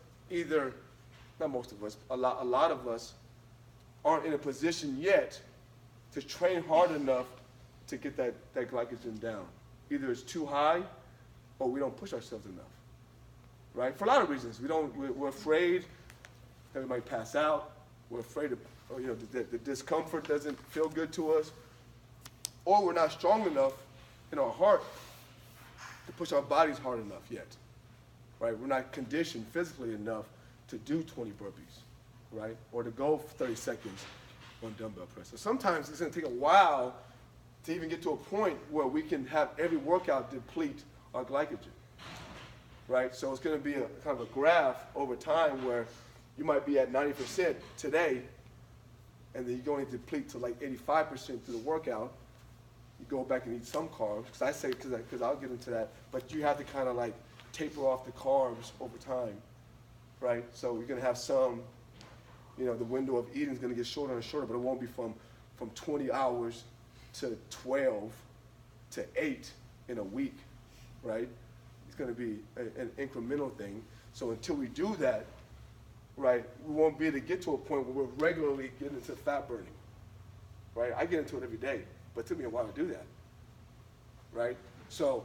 not most of us, a lot of us aren't in a position yet to train hard enough to get that glycogen down. Either it's too high or we don't push ourselves enough, right? For a lot of reasons. We're afraid that we might pass out. We're afraid of, the discomfort doesn't feel good to us. Or we're not strong enough in our heart to push our bodies hard enough yet, right? We're not conditioned physically enough to do 20 burpees, right? Or to go for 30 seconds on dumbbell press. So sometimes it's going to take a while to even get to a point where we can have every workout deplete our glycogen, right? So it's going to be a kind of a graph over time where you might be at 90% today, and then you're going to deplete to like 85% through the workout. You go back and eat some carbs, because I'll get into that, but you have to kind of like taper off the carbs over time, right? So you're going to have some, the window of eating is going to get shorter and shorter, but it won't be from 20 hours to 12 to 8 in a week, right? It's going to be an incremental thing. So until we do that, right, we won't be able to get to a point where we're regularly getting into fat burning, right? I get into it every day, but it took me a while to do that, right? So,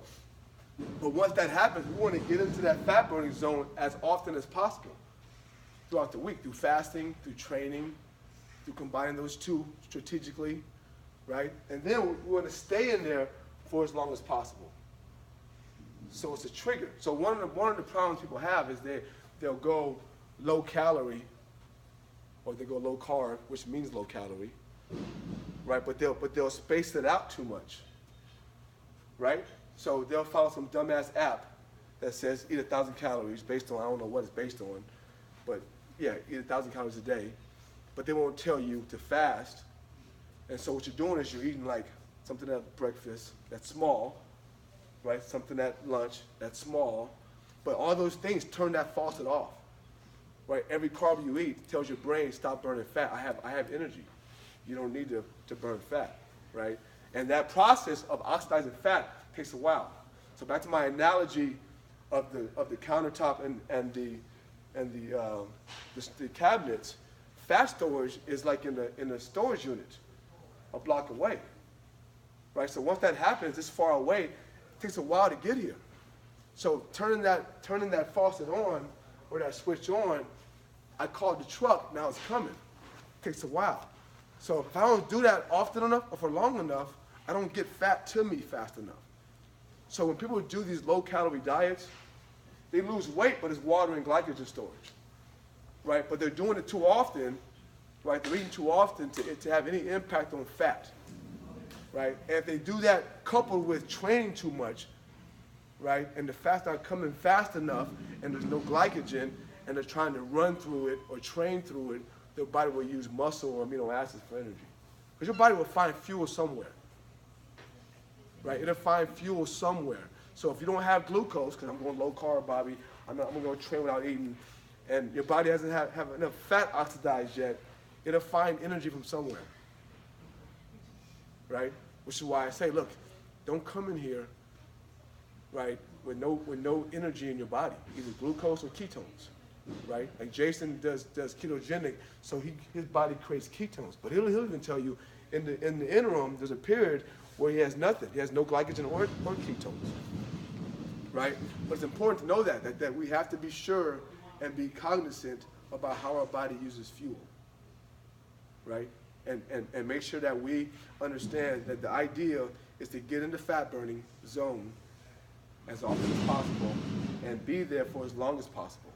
but once that happens, we want to get into that fat burning zone as often as possible throughout the week, through fasting, through training, through combining those two strategically, right? And then we want to stay in there for as long as possible. So it's a trigger. So one of the problems people have is they'll go low calorie, or they go low carb, which means low calorie, right? But they'll space it out too much, right? So they'll follow some dumbass app that says eat 1,000 calories based on, I don't know what it's based on, but yeah, eat 1,000 calories a day. But they won't tell you to fast. And so what you're doing is you're eating like something at breakfast that's small, right? Something at lunch that's small. But all those things turn that faucet off, right? Every carb you eat tells your brain, stop burning fat. I have energy. You don't need to burn fat, right? And that process of oxidizing fat takes a while. So back to my analogy of the countertop and the cabinets, fat storage is like in a storage unit, a block away, right? So once that happens, it's far away. It takes a while to get here. So turning that faucet on or that switch on, I called the truck. Now it's coming. It takes a while. So if I don't do that often enough or for long enough, I don't get fat to me fast enough. So when people do these low-calorie diets, they lose weight, but it's water and glycogen storage, right? But they're doing it too often, right? They're eating too often to have any impact on fat, right? And if they do that coupled with training too much, right, and the fats aren't coming fast enough, and there's no glycogen, and they're trying to run through it or train through it, their body will use muscle or amino acids for energy. Because your body will find fuel somewhere, right? It'll find fuel somewhere. So if you don't have glucose, because I'm going low carb, Bobby, I'm going to train without eating, and your body doesn't have enough fat oxidized yet, it'll find energy from somewhere, right? Which is why I say, look, don't come in here, right, with no energy in your body, either glucose or ketones, right? Like Jason does ketogenic, so his body creates ketones, but he'll even tell you in the interim, there's a period where he has nothing. He has no glycogen or ketones, right? But it's important to know that we have to be sure and be cognizant about how our body uses fuel, right? And make sure that we understand that the idea is to get in the fat burning zone as often as possible and be there for as long as possible,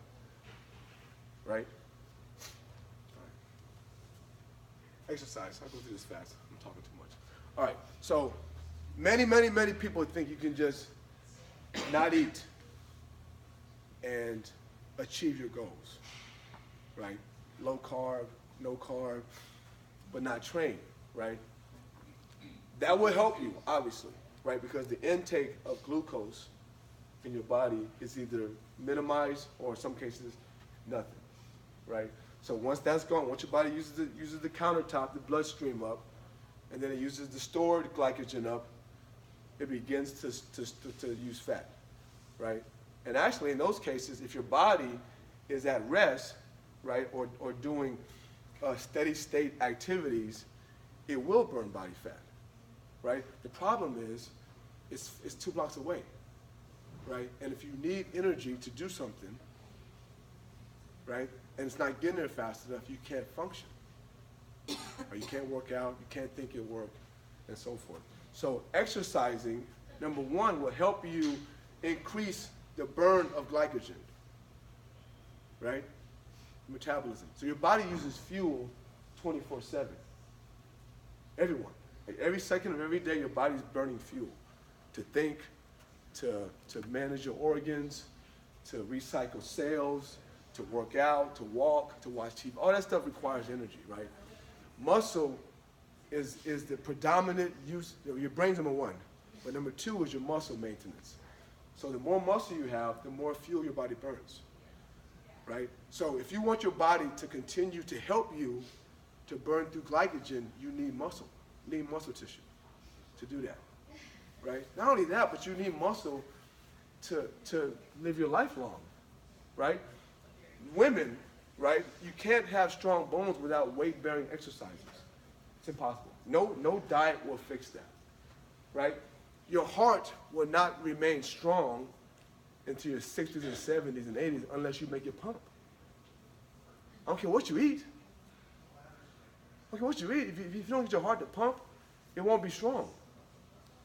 right? Exercise. I'll go through this fast. I'm talking too much. All right. So many people think you can just not eat and achieve your goals, right? Low carb, no carb, but not train, right? That will help you, obviously, right? Because the intake of glucose in your body is either minimized or in some cases nothing, right? So once that's gone, once your body uses the countertop, the bloodstream up, and then it uses the stored glycogen up, it begins to use fat, right? And actually, in those cases, if your body is at rest, right, or doing steady state activities, it will burn body fat, right? The problem is, it's 2 blocks away, right? And if you need energy to do something, right, and it's not getting there fast enough, you can't function. Or you can't work out, you can't think at work, and so forth. So exercising, number one, will help you increase the burn of glycogen, right? Metabolism. So your body uses fuel 24/7. Everyone. Like every second of every day, your body's burning fuel to think, to manage your organs, to recycle cells, to work out, to walk, to watch TV. All that stuff requires energy, right? Muscle is the predominant use. Your brain's number one, but number two is your muscle maintenance. So the more muscle you have, the more fuel your body burns, right? So if you want your body to continue to help you to burn through glycogen, you need muscle. You need muscle tissue to do that, right? Not only that, but you need muscle to live your life long, right? Women, right? You can't have strong bones without weight-bearing exercises. It's impossible. No diet will fix that, right? Your heart will not remain strong into your 60s and 70s and 80s unless you make it pump. I don't care what you eat. Okay, what you eat, if you don't get your heart to pump, it won't be strong,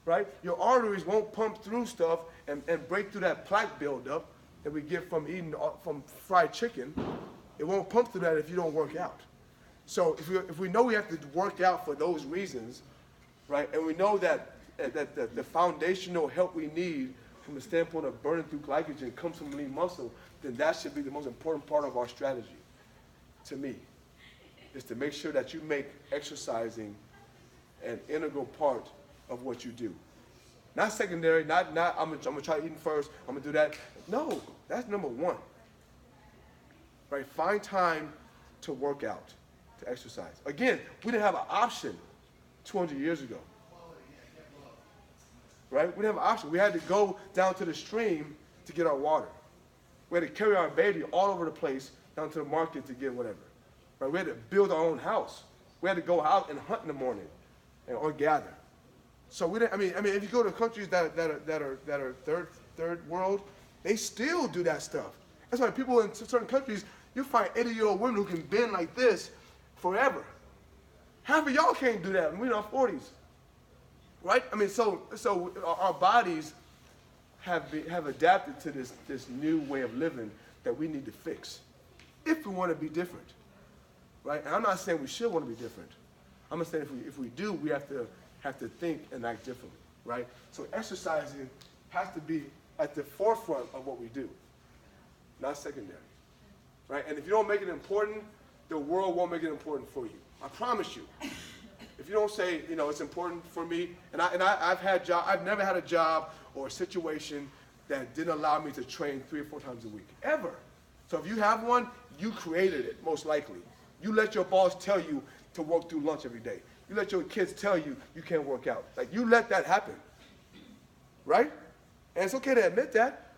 right? Your arteries won't pump through stuff and break through that plaque buildup that we get from eating from fried chicken. It won't pump through that if you don't work out. So if we know we have to work out for those reasons, right, and we know that the foundational help we need from the standpoint of burning through glycogen comes from lean muscle, then that should be the most important part of our strategy, to me, is to make sure that you make exercising an integral part of what you do. Not secondary, not I'm gonna try eating first, I'm gonna do that. No, that's number one. Right? Find time to work out, to exercise. Again, we didn't have an option 200 years ago. Right? We didn't have an option. We had to go down to the stream to get our water. We had to carry our baby all over the place down to the market to get whatever. Right? We had to build our own house. We had to go out and hunt in the morning or gather. So we didn't. I mean, if you go to countries that are third world, they still do that stuff. That's why people in certain countries, you find 80-year-old women who can bend like this forever. Half of y'all can't do that, and we're in our 40s, right? I mean, so our bodies have adapted to this new way of living that we need to fix if we want to be different, right? And I'm not saying we should want to be different. I'm just saying if we do, we have to think and act differently, right? So exercising has to be at the forefront of what we do, not secondary, right? And if you don't make it important, the world won't make it important for you. I promise you. If you don't say, it's important for me, I've never had a job or a situation that didn't allow me to train 3 or 4 times a week, ever. So if you have one, you created it, most likely. You let your boss tell you to work through lunch every day. You let your kids tell you you can't work out. Like, you let that happen, right? And it's okay to admit that,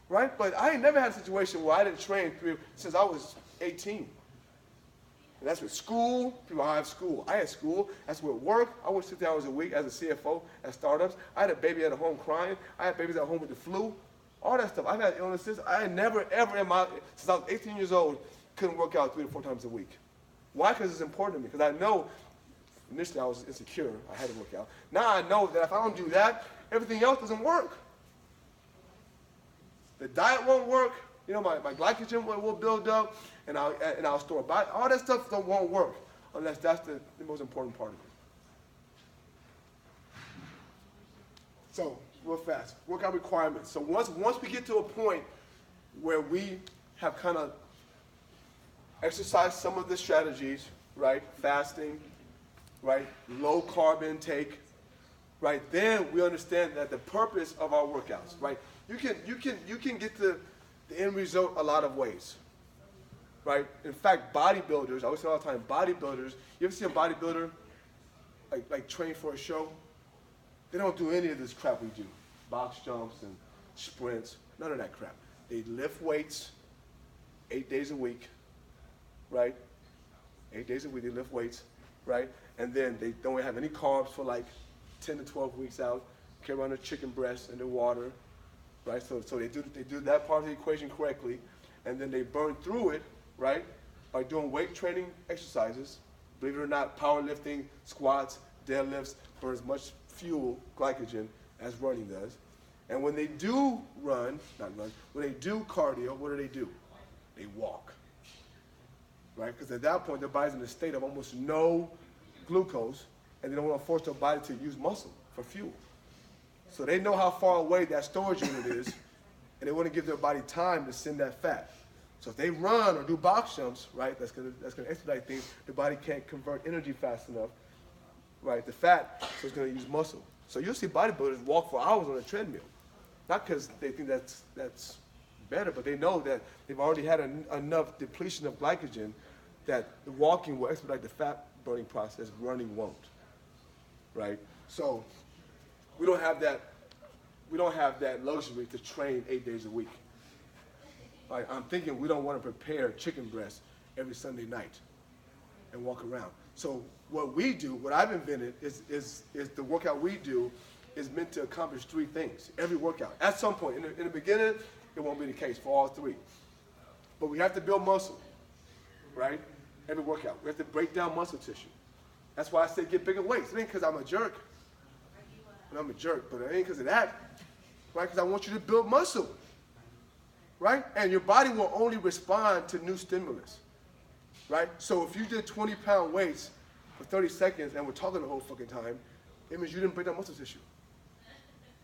right? But I ain't never had a situation where I didn't train since I was 18. And that's with school. People have school. I had school. That's with work. I worked 60 hours a week as a CFO at startups. I had a baby at home crying. I had babies at home with the flu. All that stuff. I've had illnesses. I never, ever since I was 18 years old, couldn't work out 3 to 4 times a week. Why? Because it's important to me. Because I know, initially I was insecure. I had to work out. Now I know that if I don't do that, everything else doesn't work. The diet won't work. My glycogen will build up, and I'll store body. All that stuff won't work unless that's the most important part of it. So, real fast, workout requirements. So once we get to a point where we have kind of exercised some of the strategies, right? Fasting, right? Low carb intake, right? Then we understand that the purpose of our workouts, right? You can get the end result a lot of ways, right? In fact, bodybuilders, I always say all the time, bodybuilders, you ever see a bodybuilder like train for a show? They don't do any of this crap we do. Box jumps and sprints, none of that crap. They lift weights 8 days a week, right? 8 days a week they lift weights, right? And then they don't have any carbs for like 10 to 12 weeks out, carry around their chicken breasts and their water, right? So they do that part of the equation correctly, and then they burn through it, right, by doing weight training exercises. Believe it or not, powerlifting, squats, deadlifts burn as much fuel, glycogen, as running does. And when they do when they do cardio, what do? They walk, right? Because at that point, their body's in a state of almost no glucose, and they don't want to force their body to use muscle for fuel. So they know how far away that storage unit is, and they want to give their body time to send that fat. So if they run or do box jumps, right, that's gonna expedite things. The body can't convert energy fast enough, right? The fat, so it's gonna use muscle. So you'll see bodybuilders walk for hours on a treadmill, not because they think that's better, but they know that they've already had enough depletion of glycogen that the walking will expedite the fat burning process. Running won't, right? So we don't have that luxury to train 8 days a week. Right? I'm thinking we don't want to prepare chicken breast every Sunday night and walk around. So what we do, what I've invented, is the workout we do is meant to accomplish 3 things. Every workout. At some point, in the beginning, it won't be the case for all 3. But we have to build muscle, right? Every workout. We have to break down muscle tissue. That's why I say get bigger weights. It ain't because I'm a jerk. And I'm a jerk, but it ain't because of that. Right? Because I want you to build muscle. Right? And your body will only respond to new stimulus. Right? So if you did 20-pound weights for 30 seconds and we're talking the whole fucking time, it means you didn't break down muscle tissue.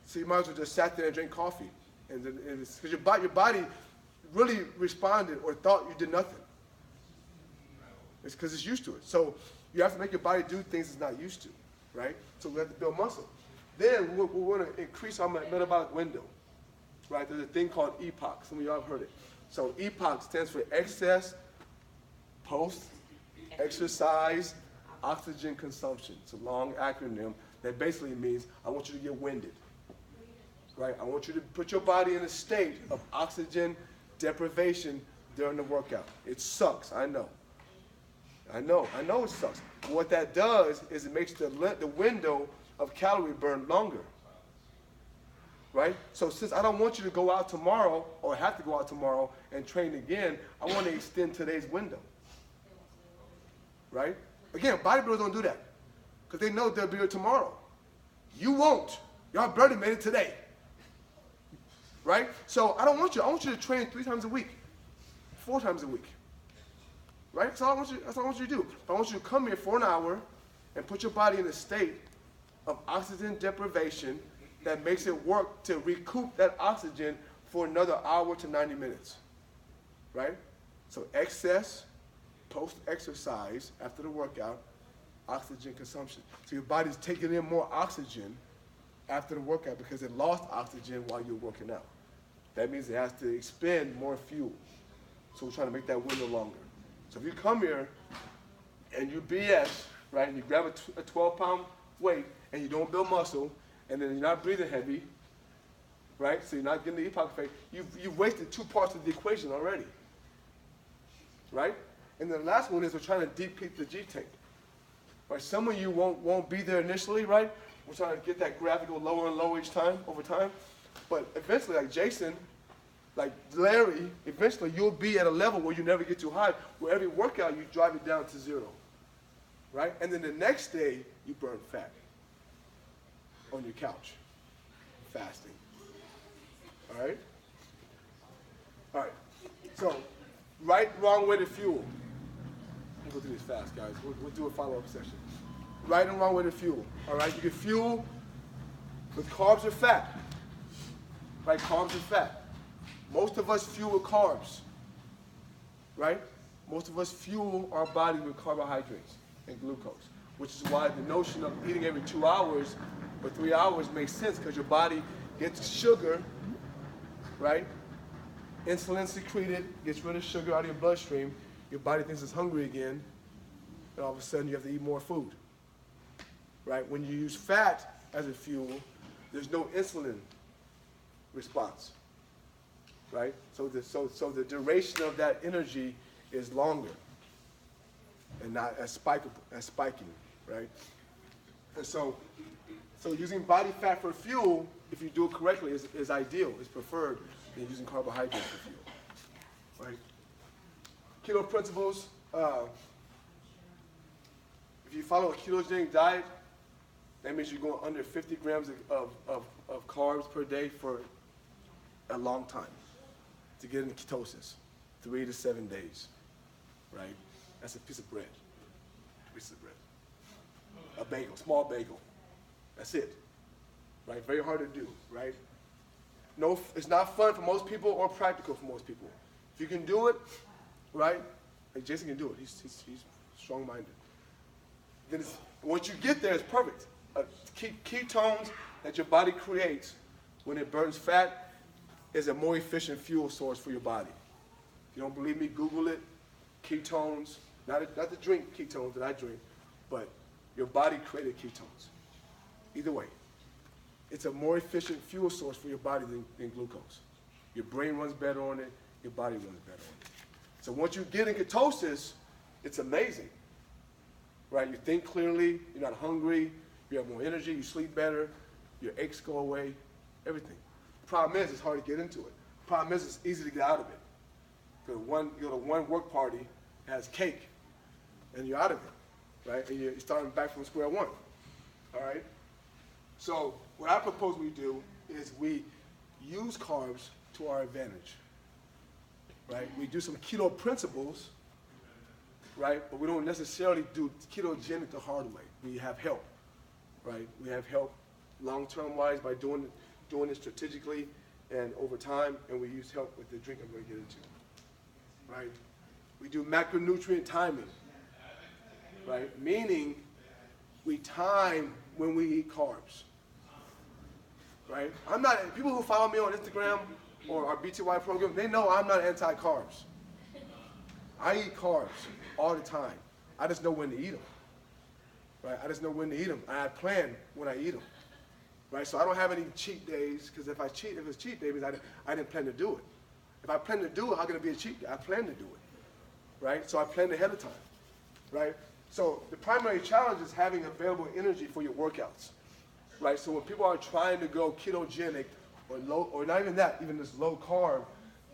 So you might as well just sat there and drink coffee. And because your body really responded or thought you did nothing. It's because it's used to it. So you have to make your body do things it's not used to, right? So we have to build muscle. Then we want to increase our metabolic window, right? There's a thing called EPOC. Some of y'all have heard it. So EPOC stands for excess post-exercise oxygen consumption. It's a long acronym that basically means I want you to get winded, right? I want you to put your body in a state of oxygen deprivation during the workout. It sucks, I know. I know it sucks. But what that does is it makes the window of calorie burn longer, right? So since I don't want you to go out tomorrow or have to go out tomorrow and train again, I want to extend today's window, right? Again, bodybuilders don't do that because they know they'll be here tomorrow. You won't. Y'all barely made it today, right? So I want you to train 3 times a week, 4 times a week. Right? That's all I want you to do. I want you to come here for an hour and put your body in a state of oxygen deprivation that makes it work to recoup that oxygen for another hour to 90 minutes. Right? So excess post-exercise after the workout, oxygen consumption. So your body's taking in more oxygen after the workout because it lost oxygen while you're working out. That means it has to expend more fuel. So we're trying to make that window longer. So if you come here and you BS, right, and you grab a 12-pound weight and you don't build muscle, and then you're not breathing heavy, right, so you're not getting the EPOC effect, you've wasted 2 parts of the equation already, right? And then the last one is we're trying to deplete the G tank. Right? Some of you won't be there initially, right? We're trying to get that graph to go lower and lower each time, over time. But eventually, like Jason, like Larry, eventually you'll be at a level where you never get too high, where every workout you drive it down to 0, right? And then the next day, you burn fat on your couch, fasting, all right? All right, so right, wrong way to fuel. We'll go through this fast, guys. We'll do a follow-up session. Right and wrong way to fuel, all right? You can fuel with carbs or fat, right? Carbs or fat. Most of us fuel with carbs, right? Most of us fuel our body with carbohydrates and glucose, which is why the notion of eating every 2 hours or 3 hours makes sense because your body gets sugar, right? Insulin secreted, gets rid of sugar out of your bloodstream. Your body thinks it's hungry again, and all of a sudden you have to eat more food, right? When you use fat as a fuel, there's no insulin response. Right? So the duration of that energy is longer and not as spiking, right? And so using body fat for fuel, if you do it correctly, is ideal, is preferred than using carbohydrates for fuel, right? Keto principles, if you follow a ketogenic diet, that means you're going under 50 grams of carbs per day for a long time to get into ketosis, 3 to 7 days, right? That's a piece of bread, a bagel, small bagel. That's it, right? Very hard to do, right? No, it's not fun for most people or practical for most people. If you can do it, right? Like Jason can do it. He's strong-minded. Then once you get there, it's perfect. Ketones that your body creates when it burns fat is a more efficient fuel source for your body. If you don't believe me, Google it. Ketones, not to drink ketones that I drink, but your body created ketones. Either way, it's a more efficient fuel source for your body than glucose. Your brain runs better on it, your body runs better on it. So once you get in ketosis, it's amazing, right? You think clearly, you're not hungry, you have more energy, you sleep better, your aches go away, everything. Problem is, it's hard to get into it. Problem is, it's easy to get out of it. Because you go to one work party, it has cake, and you're out of it, right? And you're starting back from square one, all right? So what I propose we do is we use carbs to our advantage, right? We do some keto principles, right? But we don't necessarily do ketogenic the hard way. We have help, right? We have help long-term wise by doing it strategically and over time, and we use help with the drink I'm going to get into, right? We do macronutrient timing, right? Meaning we time when we eat carbs, right? People who follow me on Instagram or our BTY program, they know I'm not anti-carbs. I eat carbs all the time. I just know when to eat them, right? I just know when to eat them. I plan when I eat them, right? So I don't have any cheat days, because if it's cheat days, I didn't plan to do it. If I plan to do it, how can it be a cheat day? I plan to do it, right? So I planned ahead of time, right? So the primary challenge is having available energy for your workouts, right? So when people are trying to go ketogenic or low, or not even that, even this low carb,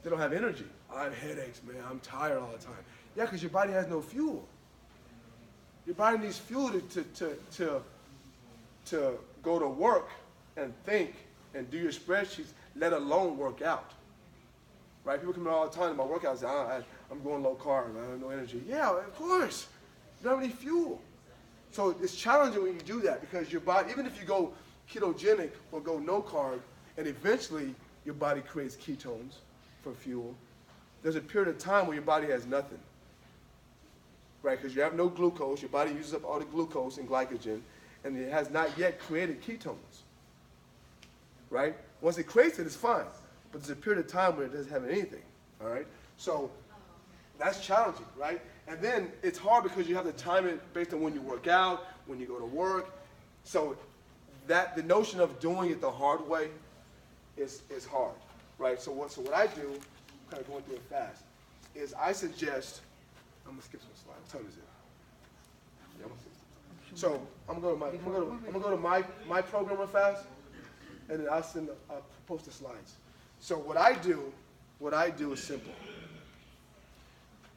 they don't have energy. I have headaches, man. I'm tired all the time. Yeah, because your body has no fuel. Your body needs fuel to go to work and think and do your spreadsheets, let alone work out. Right? People come in all the time to my workouts and say, I'm going low carb, I have no energy. Yeah, of course. You don't have any fuel. So it's challenging when you do that, because your body, even if you go ketogenic or go no carb, and eventually your body creates ketones for fuel, there's a period of time where your body has nothing. Right? Because you have no glucose, your body uses up all the glucose and glycogen, and it has not yet created ketones. Right? Once it creates it, it's fine. But there's a period of time where it doesn't have anything. All right? So that's challenging, right? And then it's hard because you have to time it based on when you work out, when you go to work. So the notion of doing it the hard way is hard, right? So what I do, kind of going through it fast, is I suggest, I'm gonna skip some slides. What time is it? Yeah, so I'm gonna go to my program real fast, and then I'll post the slides. So what I do is simple.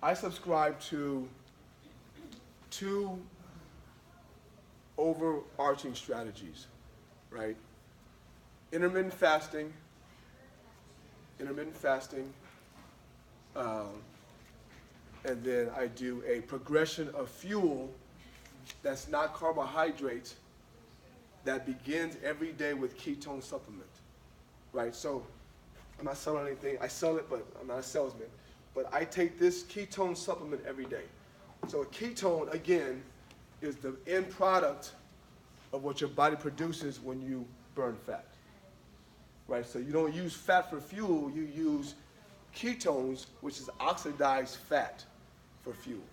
I subscribe to 2 overarching strategies, right? Intermittent fasting, and then I do a progression of fuel that's not carbohydrates that begins every day with ketone supplement, right? So I'm not selling anything. I sell it, but I'm not a salesman. But I take this ketone supplement every day. So a ketone, again, is the end product of what your body produces when you burn fat, right? So you don't use fat for fuel, you use ketones, which is oxidized fat, for fuel,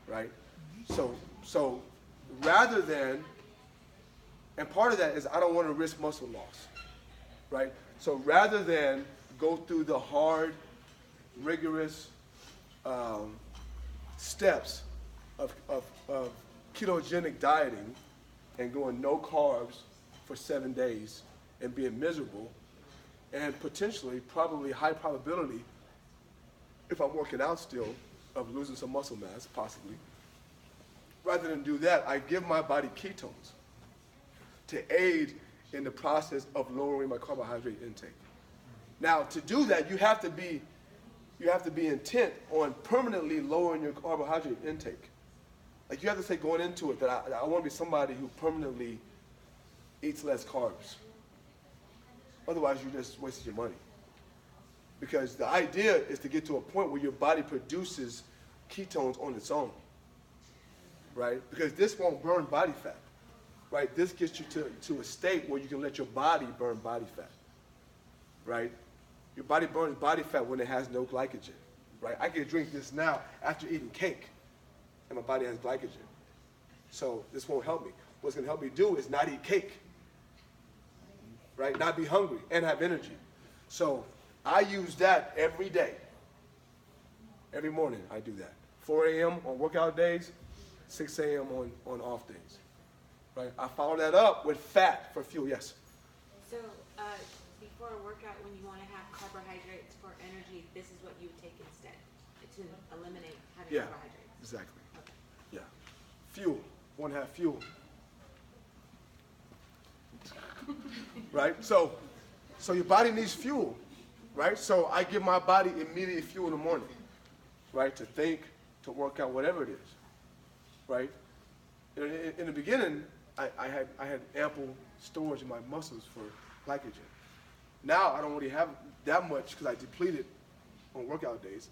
right? So rather than, and part of that is I don't want to risk muscle loss, right? So rather than go through the hard, rigorous steps of ketogenic dieting and going no carbs for 7 days and being miserable, and potentially, probably high probability, if I'm working out still, of losing some muscle mass, possibly. Rather than do that, I give my body ketones to aid in the process of lowering my carbohydrate intake. Now, to do that, you have to be intent on permanently lowering your carbohydrate intake. Like, you have to say going into it that I want to be somebody who permanently eats less carbs. Otherwise, you just wasted your money. Because the idea is to get to a point where your body produces ketones on its own, right? Because this won't burn body fat, right? This gets you to a state where you can let your body burn body fat, right? Your body burns body fat when it has no glycogen, right? I can drink this now after eating cake, and my body has glycogen. So this won't help me. What's going to help me do is not eat cake, right? Not be hungry and have energy. So I use that every day. Every morning I do that. 4 a.m. on workout days, 6 a.m. on off days, right? I follow that up with fat for fuel, yes? So before a workout, when you want to have carbohydrates for energy, this is what you would take instead to eliminate having carbohydrates. Exactly. Okay. Yeah. fuel. I want to have fuel. Right? So your body needs fuel, right? So I give my body immediate fuel in the morning, right? To think, to work out, whatever it is, right? In the beginning, I had ample storage in my muscles for glycogen. Now I don't really have that much because I deplete it on workout days.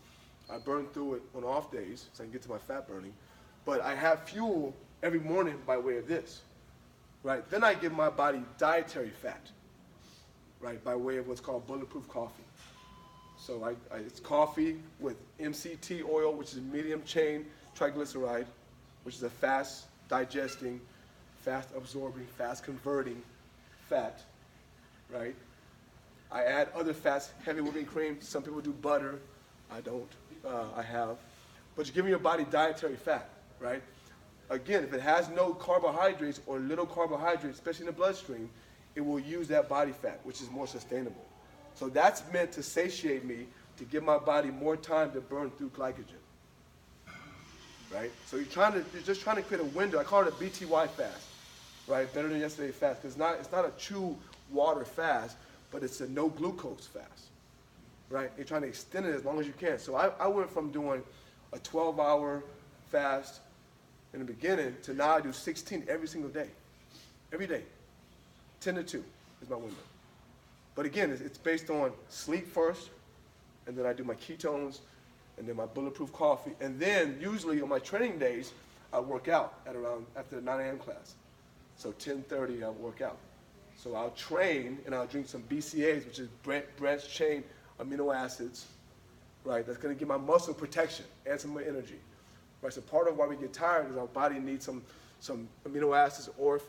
I burn through it on off days so I can get to my fat burning. But I have fuel every morning by way of this, right? Then I give my body dietary fat, right, by way of what's called bulletproof coffee. So it's coffee with MCT oil, which is medium chain triglyceride, which is a fast digesting, fast absorbing, fast converting fat, right? I add other fats, heavy whipping cream. Some people do butter. I don't. I have. But you're giving your body dietary fat, right? Again, if it has no carbohydrates or little carbohydrates, especially in the bloodstream, it will use that body fat, which is more sustainable. So that's meant to satiate me, to give my body more time to burn through glycogen, right? So you're just trying to create a window. I call it a BTY fast, right? Better than yesterday fast, because it's not a chew water fast, but it's a no glucose fast, right? You're trying to extend it as long as you can. So I went from doing a 12-hour fast in the beginning to now I do 16 every single day. Every day. 10 to 2 is my window. But again, it's based on sleep first, and then I do my ketones, and then my bulletproof coffee. And then usually on my training days, I work out at around after the 9 a.m. class. So 10:30, I'll work out. So I'll train and I'll drink some BCAAs, which is branched chain amino acids, right? That's going to give my muscle protection and some more energy, right? So part of why we get tired is our body needs some amino acids or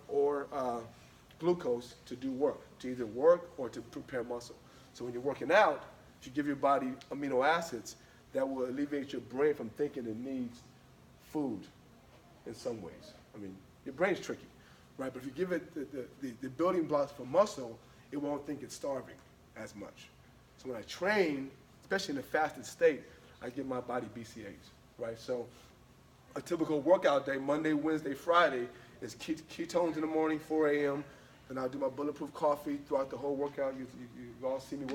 glucose to do work, to either work or to prepare muscle. So when you're working out, if you give your body amino acids, that will alleviate your brain from thinking it needs food in some ways. I mean, your brain's tricky. Right, but if you give it the building blocks for muscle, it won't think it's starving as much. So when I train, especially in a fasted state, I give my body BCAAs, right? So a typical workout day, Monday, Wednesday, Friday, is ketones in the morning, 4 a.m., and I'll do my bulletproof coffee throughout the whole workout. You all see me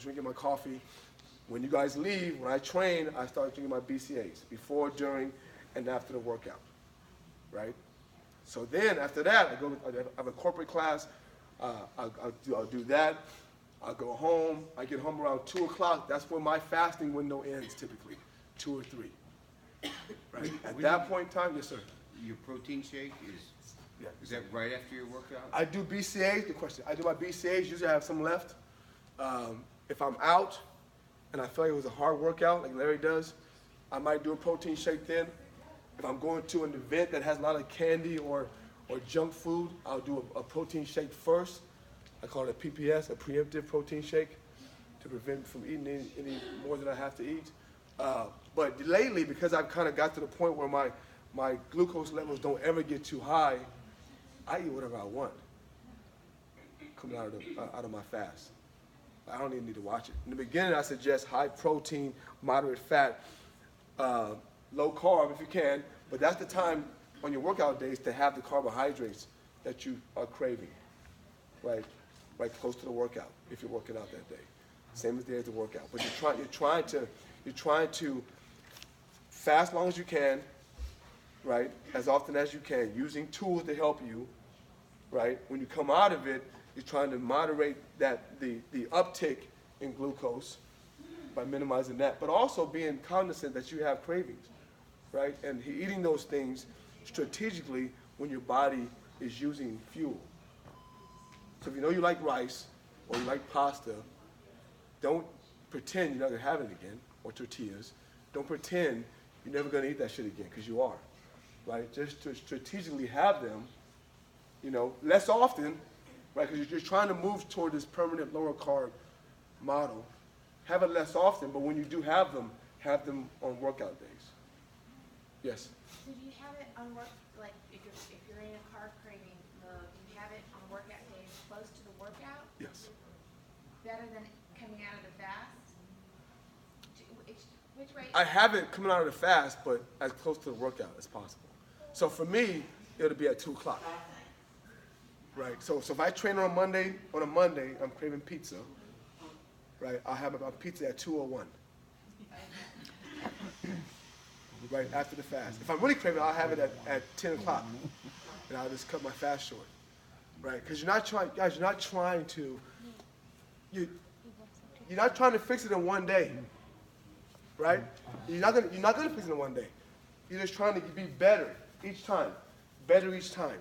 drinking my coffee. When you guys leave, when I train, I start drinking my BCAAs before, during, and after the workout, right? So then after that, I have a corporate class. I'll do that. I'll go home. I get home around 2 o'clock. That's when my fasting window ends typically, 2 or 3. Right? At that point in time, yes, sir. Your protein shake is that right after your workout? I do BCAAs, good question. I do my BCAAs, usually I have some left. If I'm out and I feel like it was a hard workout, like Larry does, I might do a protein shake then. If I'm going to an event that has a lot of candy or junk food, I'll do a protein shake first. I call it a PPS, a preemptive protein shake, to prevent me from eating any more than I have to eat. But lately, because I've kind of got to the point where my glucose levels don't ever get too high, I eat whatever I want coming out of my fast. I don't even need to watch it. In the beginning, I suggest high protein, moderate fat, low carb if you can, but that's the time on your workout days to have the carbohydrates that you are craving, right close to the workout if you're working out that day. Same as the day of the workout. But you're trying to fast as long as you can, right, as often as you can, using tools to help you, right. When you come out of it, you're trying to moderate the uptick in glucose by minimizing that, but also being cognizant that you have cravings, right? And eating those things strategically when your body is using fuel. So if you know you like rice or you like pasta, don't pretend you're not going to have it again, or tortillas. Don't pretend you're never going to eat that shit again, because you are, right? Just to strategically have them, less often, right? Because you're trying to move toward this permanent lower carb model. Have it less often, but when you do have them on workout days. Yes? Did you have it on work, like if you're in a carb craving mode, you have it on workout days close to the workout? Yes. Better than coming out of the fast? Which way? I have it coming out of the fast, but as close to the workout as possible. So for me, it'll be at 2 o'clock. Right? So if I train on a Monday, I'm craving pizza. Right? I'll have my pizza at 2:01. Right after the fast. If I'm really craving, I'll have it at 10 o'clock. And I'll just cut my fast short. Right? Because you're not trying to fix it in one day. Right? You're not gonna fix it in one day. You're just trying to be better each time. Better each time.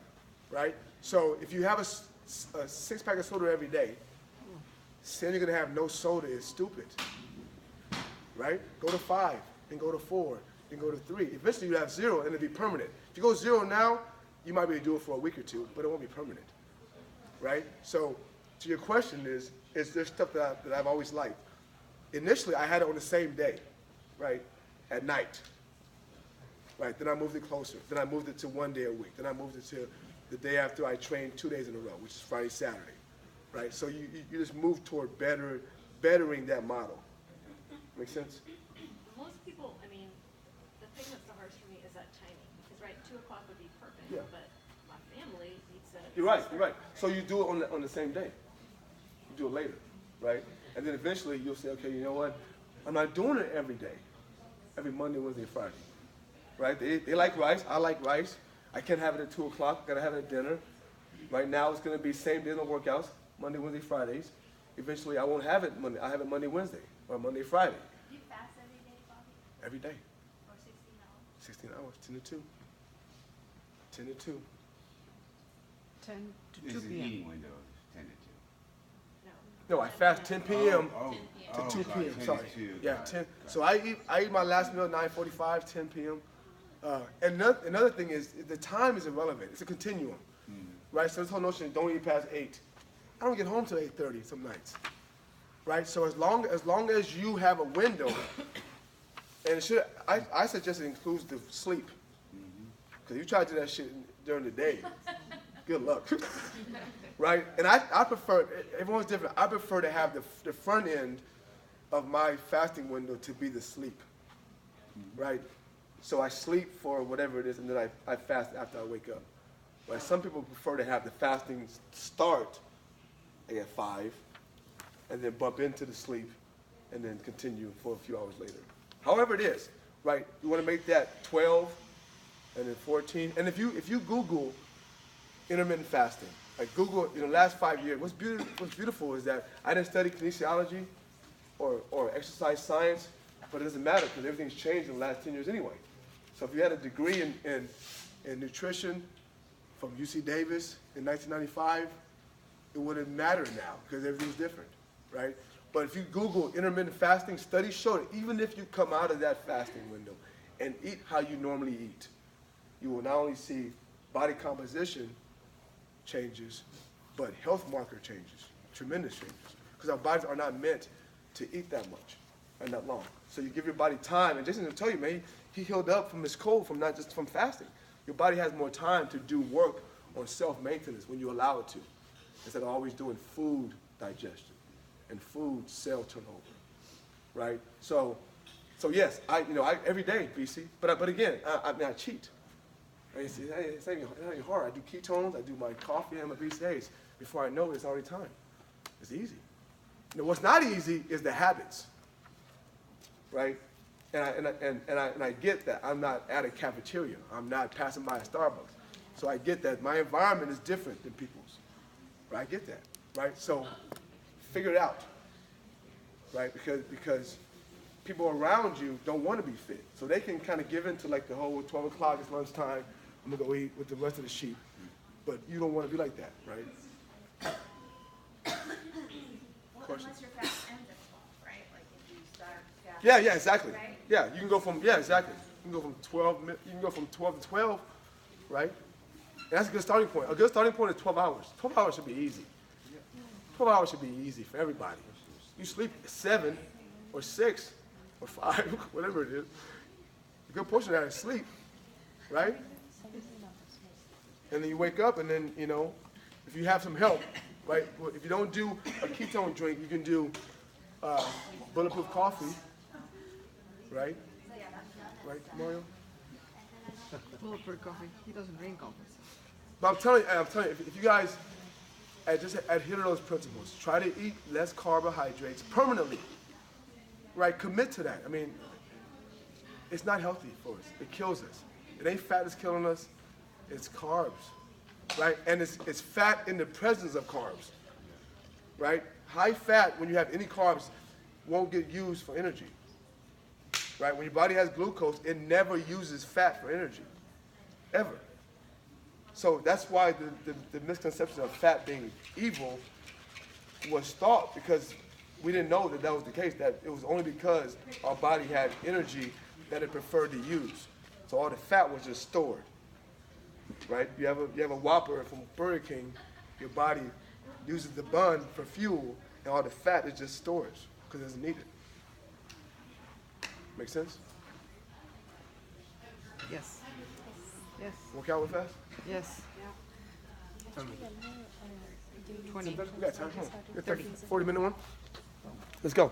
Right? So if you have a 6-pack of soda every day, saying you're gonna have no soda is stupid. Right? Go to 5, then go to 4, then go to 3. Eventually you have 0 and it'll be permanent. If you go 0 now, you might be able to do it for a week or 2, but it won't be permanent. Right? So to your question is there stuff that I've always liked. Initially I had it on the same day, right? At night. Right? Then I moved it closer. Then I moved it to 1 day a week. Then I moved it to the day after I trained 2 days in a row, which is Friday, Saturday. Right? So you just move toward bettering that model. Make sense? Most people, I mean, the thing that's the hardest for me is that timing. Because, right, 2 o'clock would be perfect, Yeah. but my family needs to. You're right. So you do it on the same day. You do it later, right? And then eventually you'll say, okay, you know what? I'm not doing it every day, every Monday, Wednesday, Friday, right? They like rice. I like rice. I can't have it at 2 o'clock. Gotta have it at dinner. Right now it's gonna be same day no workouts, Monday, Wednesday, Fridays. Eventually I won't have it Monday. I have it Monday, Wednesday, or Monday, Friday. Do you fast every day, Bobby? Every day. Or 16 hours? 16 hours, 10 to 2. 10 to 2. 10 to 2 This is the p.m. eating window, 10 to 2. No. No, I fast 10 p.m. Oh, to 2 sorry, p.m. 10 Sorry. to 2, Yeah, got it. 10. So I eat my last meal at 9:45, 10 p.m. And another thing is the time is irrelevant. It's a continuum, right? So this whole notion of don't eat past 8. I don't get home till 8:30 some nights, right? So as long as you have a window, and it should, I suggest it includes the sleep, because you try to do that shit during the day, good luck. Right? And I prefer, everyone's different. I prefer to have the front end of my fasting window to be the sleep. Right? So I sleep for whatever it is, and then I fast after I wake up. Right? Some people prefer to have the fasting start at 5, and then bump into the sleep, and then continue for a few hours later. However it is, right? You want to make that 12, and then 14. And if you Google intermittent fasting, like Google in the last 5 years, what's beautiful is that I didn't study kinesiology or exercise science, but it doesn't matter because everything's changed in the last 10 years anyway. So if you had a degree in nutrition from UC Davis in 1995, it wouldn't matter now because everything's different, right? But if you Google intermittent fasting, studies show that even if you come out of that fasting window and eat how you normally eat, you will not only see body composition changes, but health marker changes, tremendous changes. Because our bodies are not meant to eat that much and that long. So you give your body time, and Jason will tell you, man, he healed up from his cold, from not just from fasting. Your body has more time to do work on self-maintenance when you allow it to, instead of always doing food digestion and food cell turnover, right? So yes, I every day, BC, but again, I cheat. Right? It's not even hard. I do ketones, I do my coffee and my BCAAs. Before I know it, it's already time. It's easy. What's not easy is the habits, right? And I get that. I'm not at a cafeteria. I'm not passing by a Starbucks. So I get that my environment is different than people's. Right? I get that. Right? So figure it out. Right? Because people around you don't want to be fit. So they can kind of give in to like the whole 12 o'clock is lunchtime. I'm going to go eat with the rest of the sheep. But you don't want to be like that, right? Well, unless your fast ends at 12, right? Like if you start fast. Yeah, exactly. Right? Yeah, you can go from, exactly. You can go from 12 to 12, right? And that's a good starting point. A good starting point is 12 hours. 12 hours should be easy. 12 hours should be easy for everybody. You sleep 7 or 6 or 5, whatever it is. A good portion of that is sleep, right? And then you wake up and then, if you have some help, right? Well, if you don't do a ketone drink, you can do bulletproof coffee, right? Right, Mario? Bulletproof coffee. He doesn't drink coffee. But I'm telling you, if you guys just adhere to those principles, try to eat less carbohydrates permanently, right? Commit to that. I mean, it's not healthy for us. It kills us. It ain't fat that's killing us. It's carbs, right? And it's fat in the presence of carbs, right? High fat, when you have any carbs, won't get used for energy, right? When your body has glucose, it never uses fat for energy, ever. So that's why the misconception of fat being evil was thought, because we didn't know that was the case, that it was only because our body had energy that it preferred to use. So all the fat was just stored, right? You have a Whopper from Burger King, your body uses the bun for fuel, and all the fat is just storage because it doesn't need it. Make sense? Yes. Yes. Work out with fast? Yes. 20. We got time. Come on. 30, 40-minute one. Let's go.